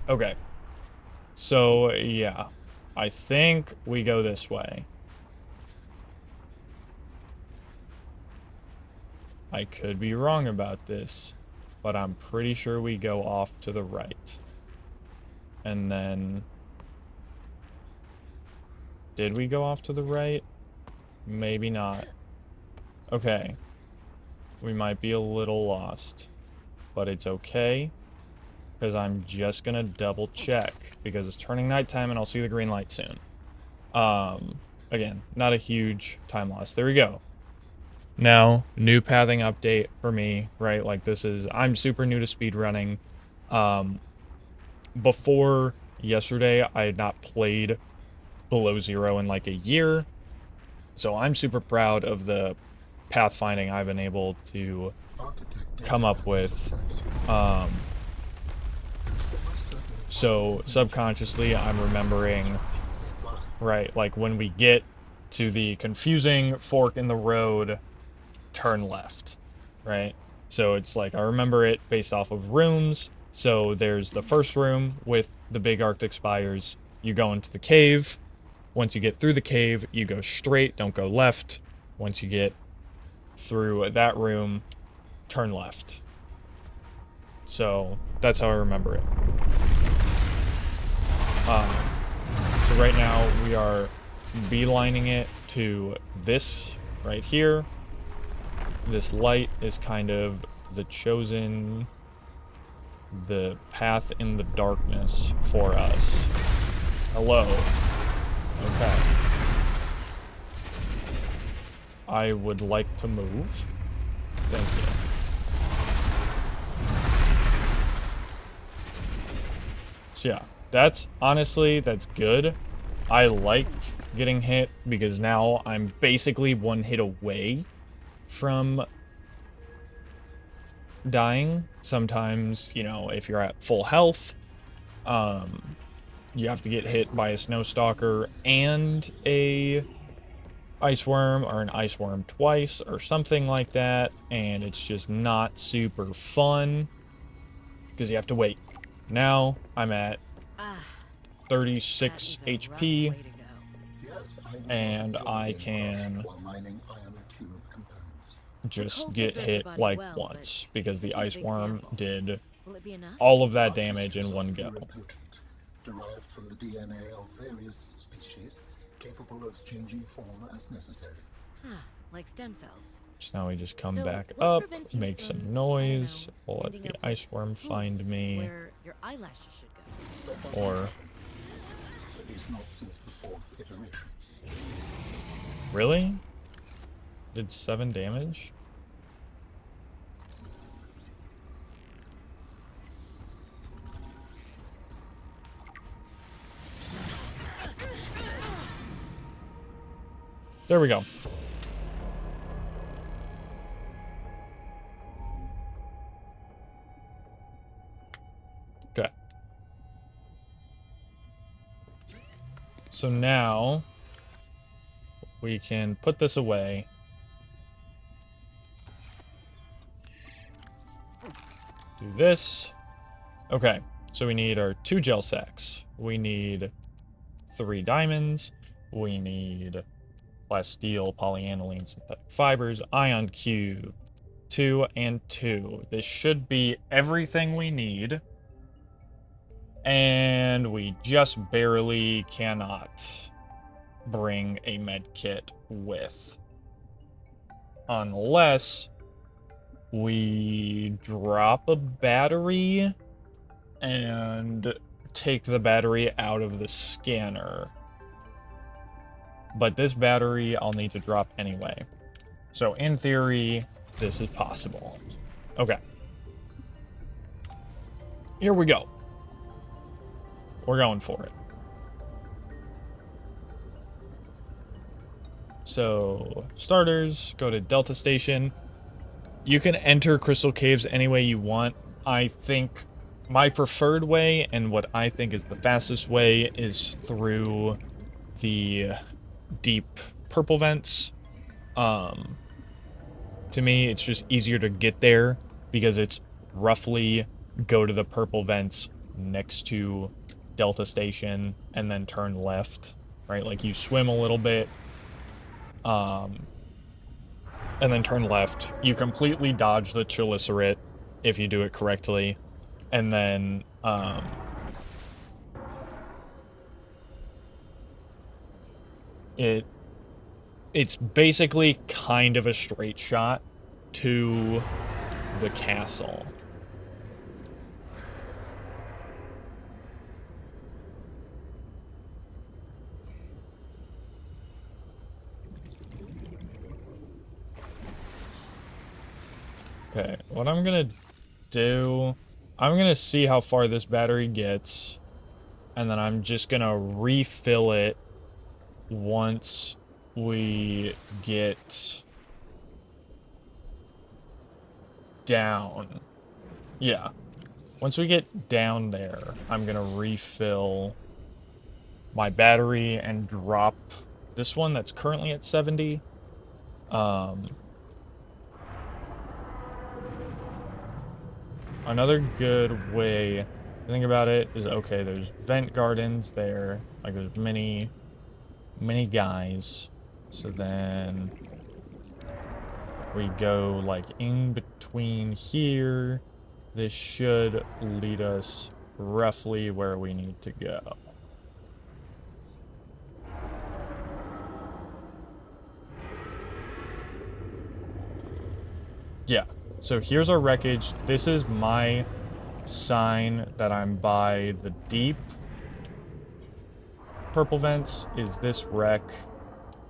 Okay. So, yeah. I think we go this way. I could be wrong about this, but I'm pretty sure we go off to the right. and then... Did we go off to the right? Maybe not. Okay. We might be a little lost. But it's okay. Because I'm just gonna double check. Because it's turning nighttime and I'll see the green light soon. Again, not a huge time loss. There we go. Now, new pathing update for me, right? Like this is, I'm super new to speedrunning. Before yesterday, I had not played Below Zero in like a year. So I'm super proud of the pathfinding I've been able to come up with. So subconsciously, I'm remembering, right, like when we get to the confusing fork in the road, turn left, right? So it's like, I remember it based off of rooms. So there's the first room with the big Arctic spires. You go into the cave. Once you get through the cave, you go straight, don't go left. Once you get through that room, turn left. So that's how I remember it. So right now we are beelining it to this right here. This light is kind of the chosen, the path in the darkness for us. Hello. Okay. I would like to move. Thank you. So yeah, that's honestly, that's good. I like getting hit because now I'm basically one hit away from dying. Sometimes, you know, if you're at full health, you have to get hit by a snow stalker and a ice worm, or an ice worm twice, or something like that, and it's just not super fun because you have to wait. Now I'm at 36 HP, and I can just get hit like once because the ice worm did all of that damage in one go. Derived from the DNA of various species, capable of changing form as necessary. Like stem cells. So now we just come So, back what up, prevents you make from, some noise, we'll let ending the up with ice worm find hoops me, where your eyelashes should go? or... At least not since the 4th iteration. Really? Did 7 damage? There we go. Okay. So now we can put this away. Do this. Okay, so we need our 2 gel sacks. We need 3 diamonds. We need plasteel, polyaniline, synthetic fibers, ion cube, 2 and 2. This should be everything we need. And we just barely cannot bring a med kit with. Unless we drop a battery and take the battery out of the scanner. But this battery I'll need to drop anyway. So in theory, this is possible. Okay. Here we go. We're going for it. So, starters, go to Delta Station. You can enter Crystal Caves any way you want. I think my preferred way, and what I think is the fastest way, is through the deep purple vents. To me, it's just easier to get there because it's roughly go to the purple vents next to Delta Station and then turn left, right? Like you swim a little bit, and then turn left. You completely dodge the Chelicerate if you do it correctly, and then It's basically kind of a straight shot to the castle. Okay, what I'm gonna do, I'm gonna see how far this battery gets, and then I'm just gonna refill it once we get down. Yeah. Once we get down there, I'm gonna refill my battery and drop this one that's currently at 70. Another good way to think about it is, okay, there's vent gardens there. Like, there's many guys. So then we go, like, in between here. This should lead us roughly where we need to go. Yeah, so here's our wreckage. This is my sign that I'm by the deep. Purple vents is this wreck.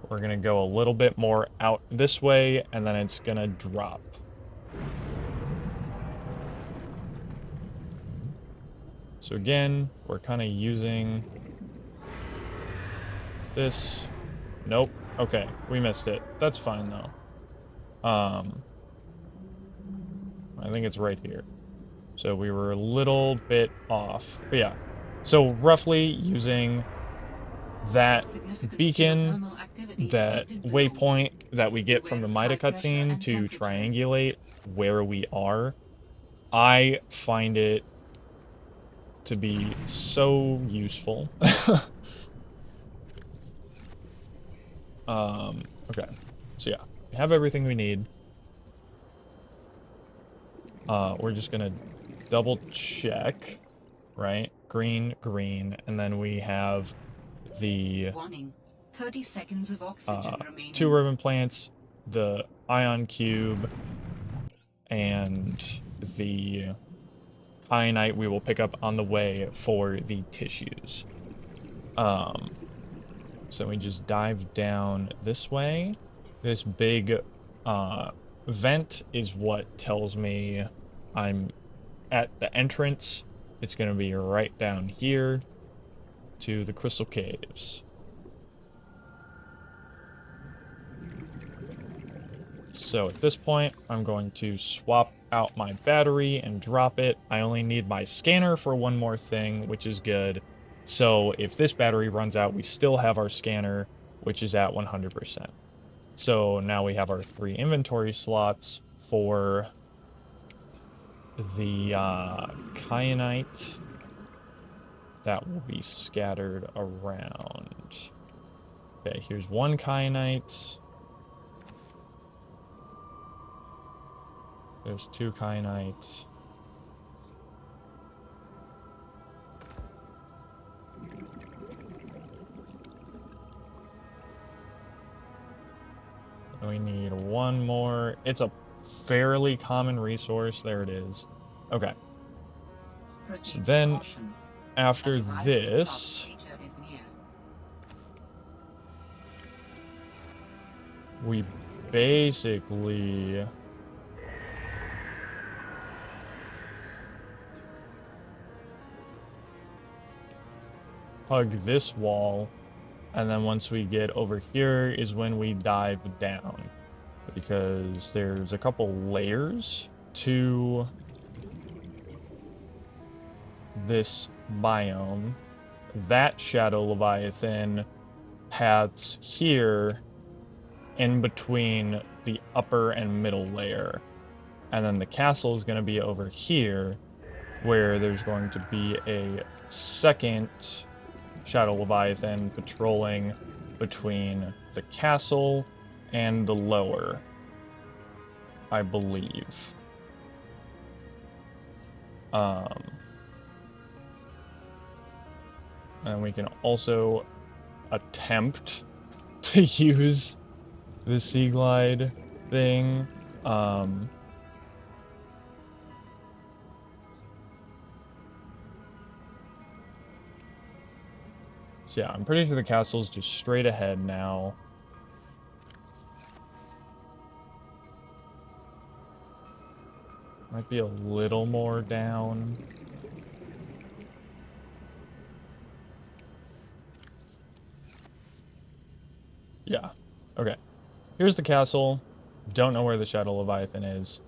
We're gonna go a little bit more out this way, and then it's gonna drop. So again, we're kind of using this. Nope. Okay, we missed it. That's fine though. I think it's right here. So we were a little bit off. But yeah. So roughly using that beacon, that waypoint that we get from the Mida cutscene to triangulate where we are, I find it to be so useful. Okay. So yeah, we have everything we need. We're just gonna double check, right? Green, green, and then we have the Warning. 30 seconds of oxygen remaining. 2 ribbon plants, the ion cube, and the kyanite we will pick up on the way for the tissues. So we just dive down this way. This big vent is what tells me I'm at the entrance. It's going to be right down here to the Crystal Caves. So at this point, I'm going to swap out my battery and drop it. I only need my scanner for one more thing, which is good. So if this battery runs out, we still have our scanner, which is at 100%. So now we have our 3 inventory slots for the kyanite that will be scattered around. Okay, here's 1 kyanite. There's 2 kyanite. We need 1 more. It's a fairly common resource. There it is. Okay. So then, after this, we basically hug this wall, and then once we get over here is when we dive down, because there's a couple layers to this biome. That Shadow Leviathan paths here in between the upper and middle layer, and then the castle is going to be over here, where there's going to be a second Shadow Leviathan patrolling between the castle and the lower, I believe. And we can also attempt to use the Sea Glide thing. So yeah, I'm pretty sure the castle's just straight ahead now. Might be a little more down. Yeah. Okay. Here's the castle. Don't know where the Shadow Leviathan is.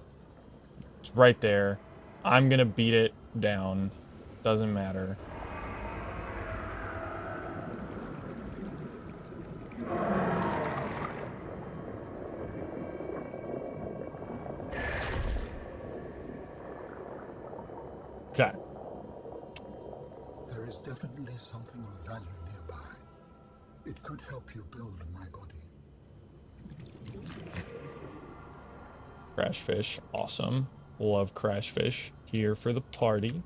It's right there. I'm gonna beat it down. Doesn't matter. Okay. There is definitely something of value nearby. It could help you build my body. Crash fish. Awesome. Love crash fish. Here for the party.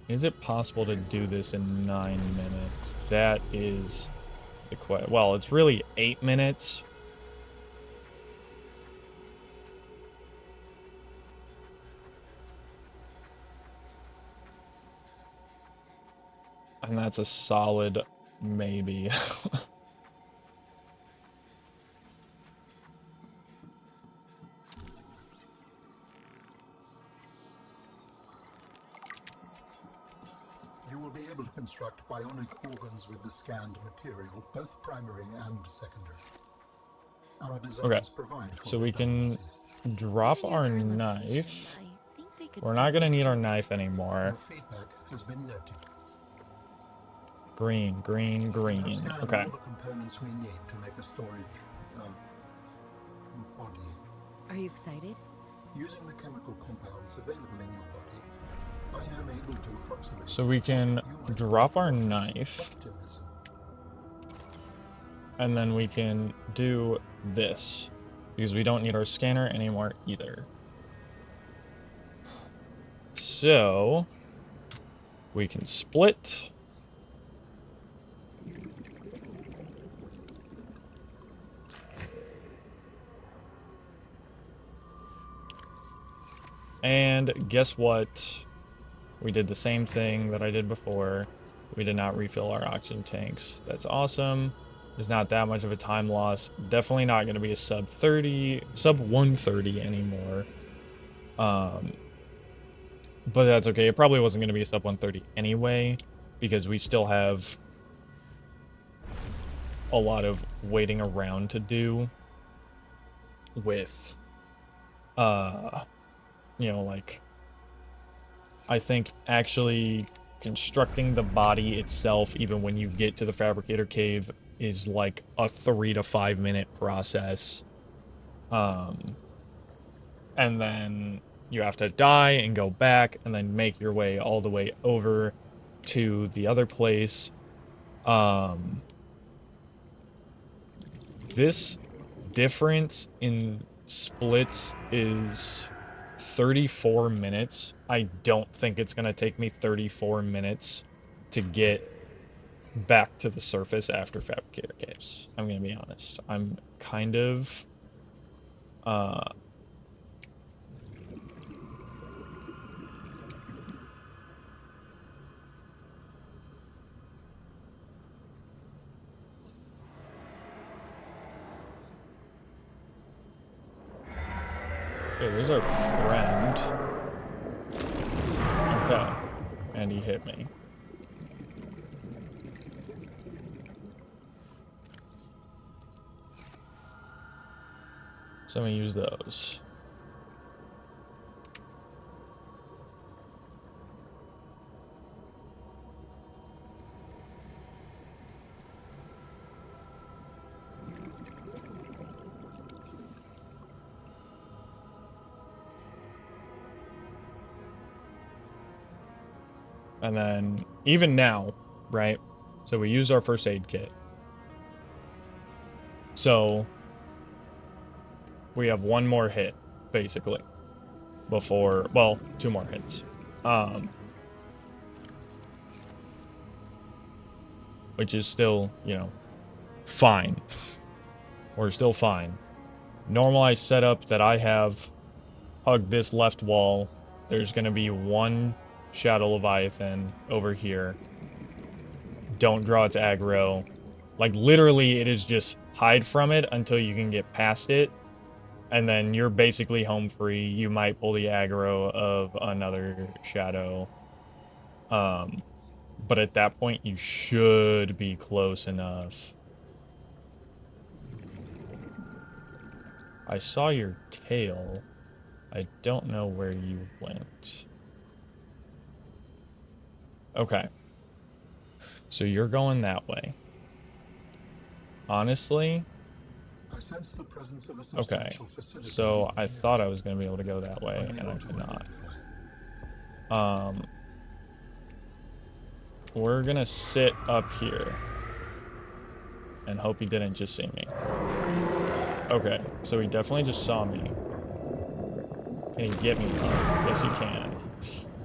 Is it possible to do this in 9 minutes? That is the question. Well, it's really 8 minutes. And that's a solid maybe. You will be able to construct bionic organs with the scanned material, both primary and secondary. Our designs provide for So we can redundancies. drop In your our very lucky knife. position, I think they could We're still not gonna make need our it. knife anymore. Your feedback has been noted. Green, green, We have green. scanned Okay. all the components we need to make a storage body. Are you excited? Using the chemical compounds available in your body, I am able to approximate. So we can drop our knife, Optimism. and then we can do this, because we don't need our scanner anymore either. So we can split. And guess what? We did the same thing that I did before. We did not refill our oxygen tanks. That's awesome. It's not that much of a time loss. Definitely not going to be a sub 130 anymore. But that's okay. It probably wasn't going to be a sub 130 anyway, because we still have a lot of waiting around to do with, you know, like, I think actually constructing the body itself, even when you get to the fabricator cave, is like a 3 to 5 minute process. And then you have to die and go back and then make your way all the way over to the other place. This difference in splits is 34 minutes. I don't think it's going to take me 34 minutes to get back to the surface after fabricator caves. I'm going to be honest. I'm kind of okay, there's our friend. Okay. And he hit me. So I'm gonna use those. And then, even now, right? So we use our first aid kit. So we have one more hit, basically. before, well, 2 more hits. Which is still, you know, fine. We're still fine. Normalized setup that I have, hug this left wall. There's going to be 1 Shadow Leviathan over here. Don't draw its aggro. Like, literally, it is just hide from it until you can get past it. And then you're basically home free. You might pull the aggro of another shadow. But at that point, you should be close enough. I saw your tail. I don't know where you went. Okay. So you're going that way. Honestly, I sense the presence of a okay. substantial facility. So I thought I was going to be able to go that way, and I could not. We're going to sit up here and hope he didn't just see me. Okay, so he definitely just saw me. Can he get me? Yes, he can.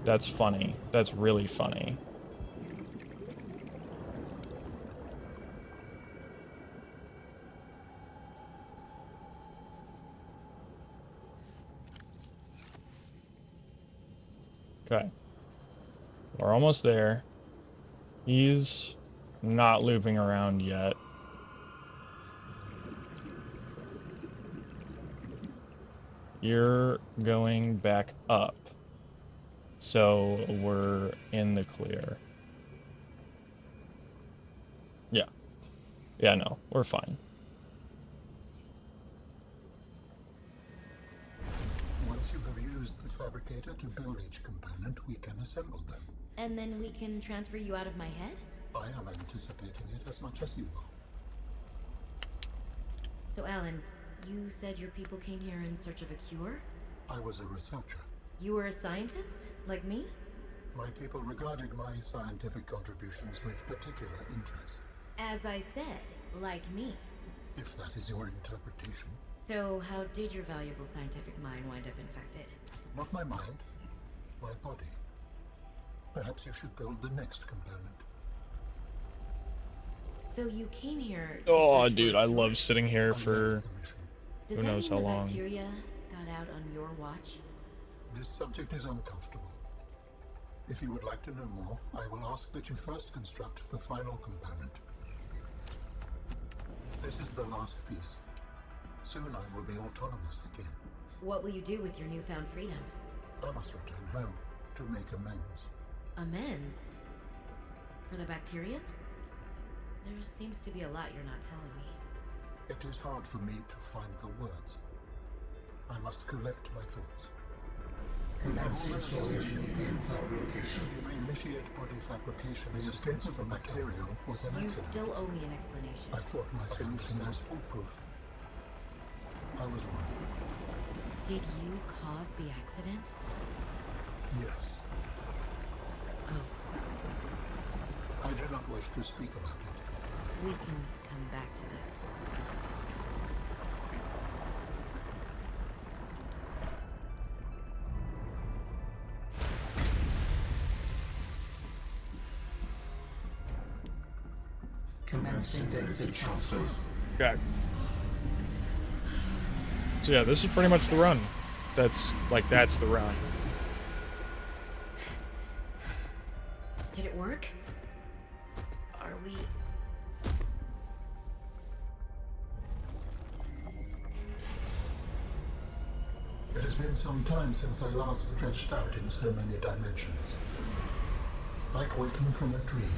That's funny. That's really funny. Okay. We're almost there. He's not looping around yet. You're going back up. So we're in the clear. Yeah. Yeah, no, we're fine. Once you have used the fabricator to build each component, we can assemble them. And then we can transfer you out of my head? I am anticipating it as much as you are. So, Alan, you said your people came here in search of a cure? I was a researcher. You were a scientist? Like me? My people regarded my scientific contributions with particular interest. As I said, like me. If that is your interpretation. So, how did your valuable scientific mind wind up infected? Not my mind, my body. Perhaps you should build the next component. So you came here to Oh, search dude, for a I cure? love sitting here for Does who that knows mean how the long. bacteria got out on your watch? This subject is uncomfortable. If you would like to know more, I will ask that you first construct the final component. This is the last piece. Soon I will be autonomous again. What will you do with your newfound freedom? I must return home to make amends. Amends? For the bacterium? There seems to be a lot you're not telling me. It is hard for me to find the words. I must collect my thoughts. You may initiate body fabrication. The escape of the material was an You accident. still owe me an explanation. I thought my solution was foolproof. I was wrong. Did you cause the accident? Yes. Oh, I do not wish to speak about it. we can come back to this. Commencing data transfer. Okay. So yeah, this is pretty much the run. That's the run. Did it work? Are we... It has been some time since I last stretched out in so many dimensions. Like waking from a dream.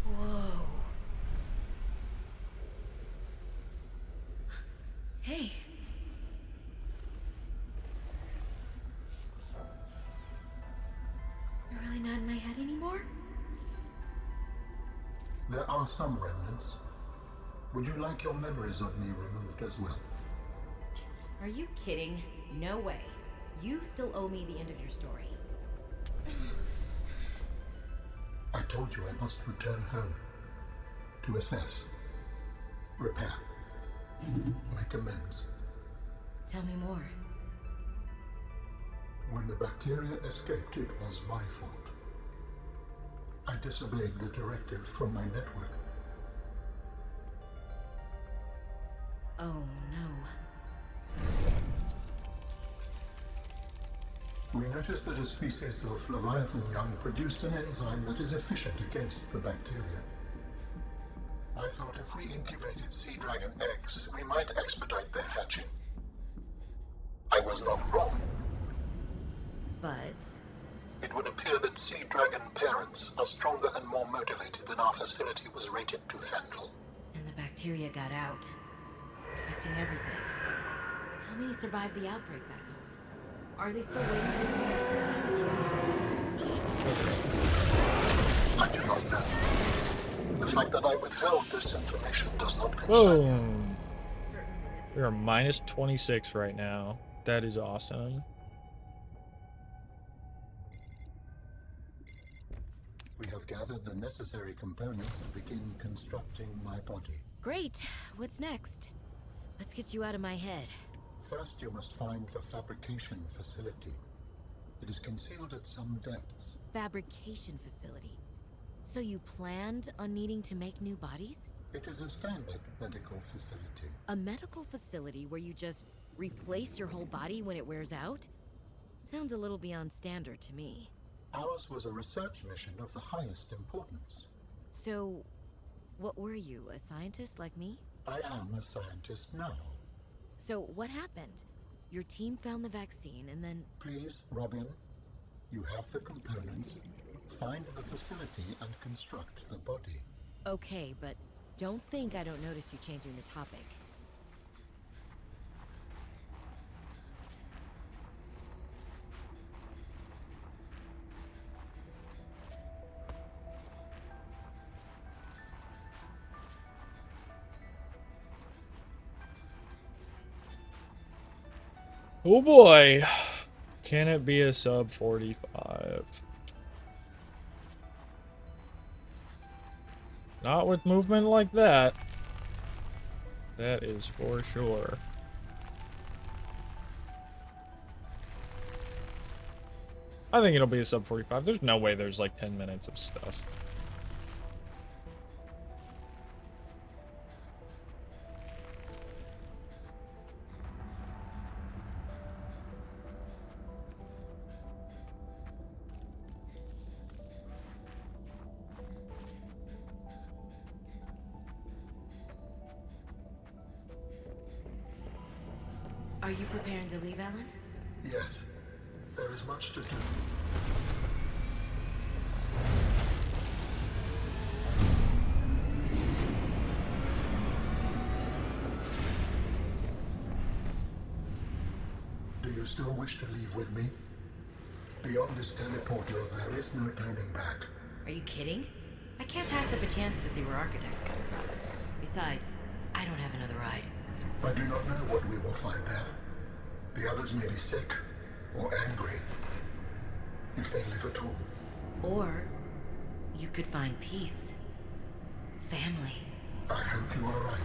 Whoa. Hey. You're really not in my head anymore? There are some remnants. Would you like your memories of me removed as well? Are you kidding? No way. You still owe me the end of your story. I told you I must return home. To assess. Repair. Make amends. Tell me more. When the bacteria escaped, it was my fault. I disobeyed the directive from my network. Oh no. We noticed that a species of Leviathan young produced an enzyme that is efficient against the bacteria. I thought if we incubated sea dragon eggs, we might expedite their hatching. I was not wrong. But It would appear that sea dragon parents are stronger and more motivated than our facility was rated to handle. and the bacteria got out, affecting everything. How many survived the outbreak back home? Are they still waiting for someone to bring back a I do not know. The fact that I withheld this information does not concern you. Boom. We are minus 26 right now. That is awesome. We have gathered the necessary components to begin constructing my body. Great. What's next? Let's get you out of my head. First, you must find the fabrication facility. It is concealed at some depths. Fabrication facility. So you planned on needing to make new bodies? It is a standard medical facility. A medical facility where you just replace your whole body when it wears out? Sounds a little beyond standard to me. Ours was a research mission of the highest importance. So, what were you, a scientist like me? I am a scientist now. So, what happened? Your team found the vaccine and then... Please, Robin, you have the components. Find the facility and construct the body. Okay, but don't think I don't notice you changing the topic. Oh boy. Can it be a sub 45? Not with movement like that. That is for sure. I think it'll be a sub 45. There's no way there's like 10 minutes of stuff. Are you preparing to leave, Alan? Yes, there is much to do. Do you still wish to leave with me? Beyond this teleporter, there is no turning back. Are you kidding? I can't pass up a chance to see where architects come from. Besides, I don't have another ride. I do not know what we will find there. The others may be sick or angry, if they live at all. Or you could find peace. Family. I hope you are right.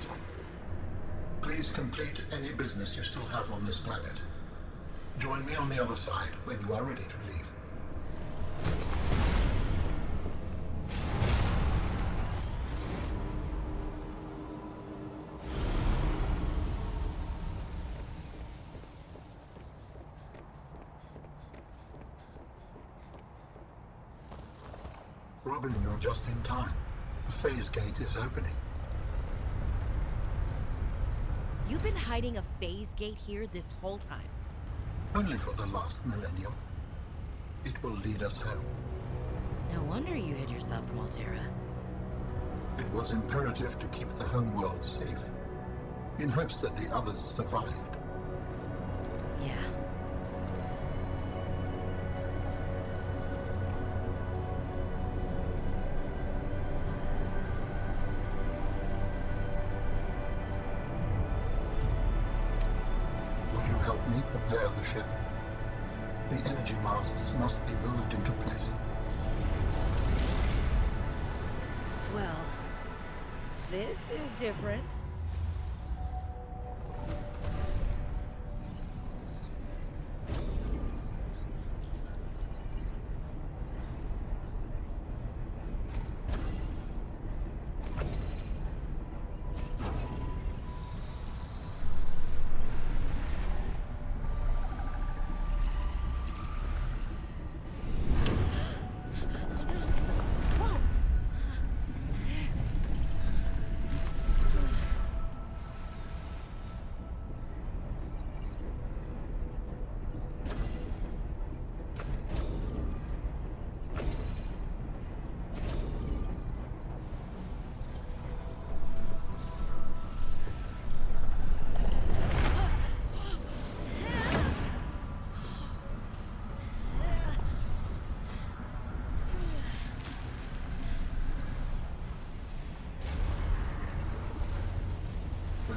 Please complete any business you still have on this planet. Join me on the other side when you are ready to leave. Robin, you're just in time. The phase gate is opening. You've been hiding a phase gate here this whole time. Only for the last millennium. It will lead us home. No wonder you hid yourself from Altera. It was imperative to keep the homeworld safe, in hopes that the others survived. Yeah. Will you help me prepare the ship? The energy masts must be moved into place. Well, this is different.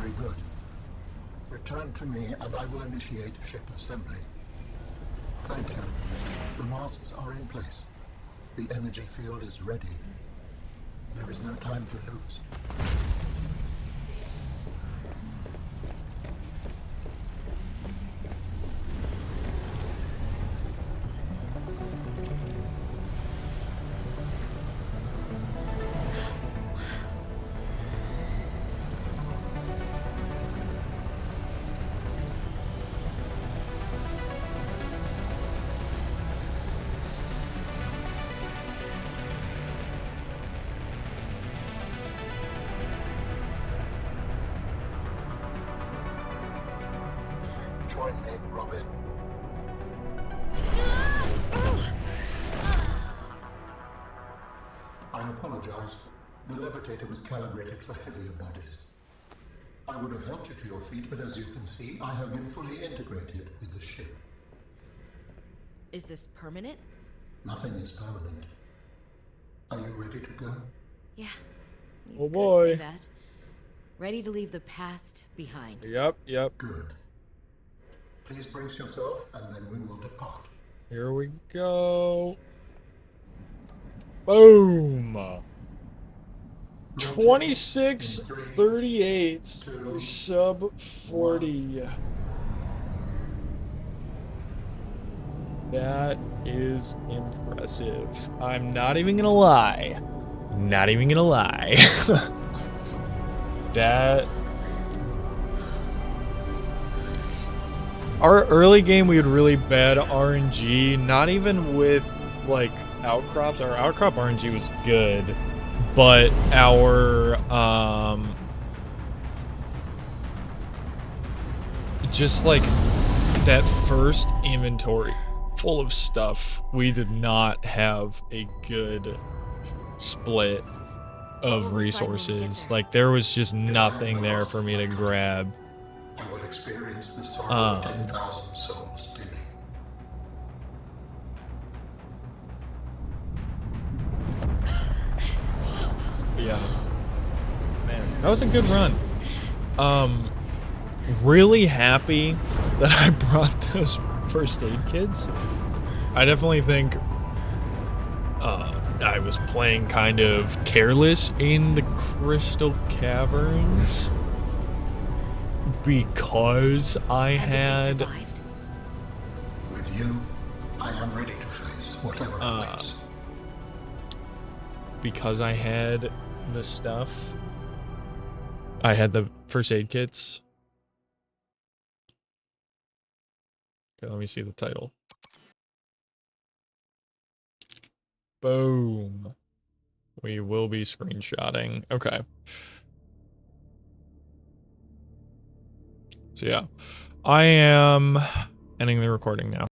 Very good. Return to me and I will initiate ship assembly. Thank you. The masts are in place. The energy field is ready. There is no time to lose. Join me, Robin. I apologize. The levitator was calibrated for heavier bodies. I would have helped you to your feet, but as you can see, I have been fully integrated with the ship. Is this permanent? Nothing is permanent. Are you ready to go? Yeah. You Oh could boy. say that. Ready to leave the past behind. Yep. Good. Please brace yourself, and then we will depart. Here we go. Boom. 2638 sub 40. That is impressive. I'm not even gonna lie. Not even gonna lie. That. Our early game, we had really bad RNG. Not even with like outcrops. Our outcrop RNG was good, but our just like that first inventory full of stuff, we did not have a good split of resources. Like there was just nothing there for me to grab. I will experience the sorrow of 10,000 souls dimming. Yeah. Man, that was a good run. Really happy that I brought those first aid kits. I definitely think I was playing kind of careless in the Crystal Caverns because I had With you, I am ready to face whatever awaits. because I had the stuff. I had the first aid kits. Okay, let me see the title. Boom. We will be screenshotting. Okay. So yeah, I am ending the recording now.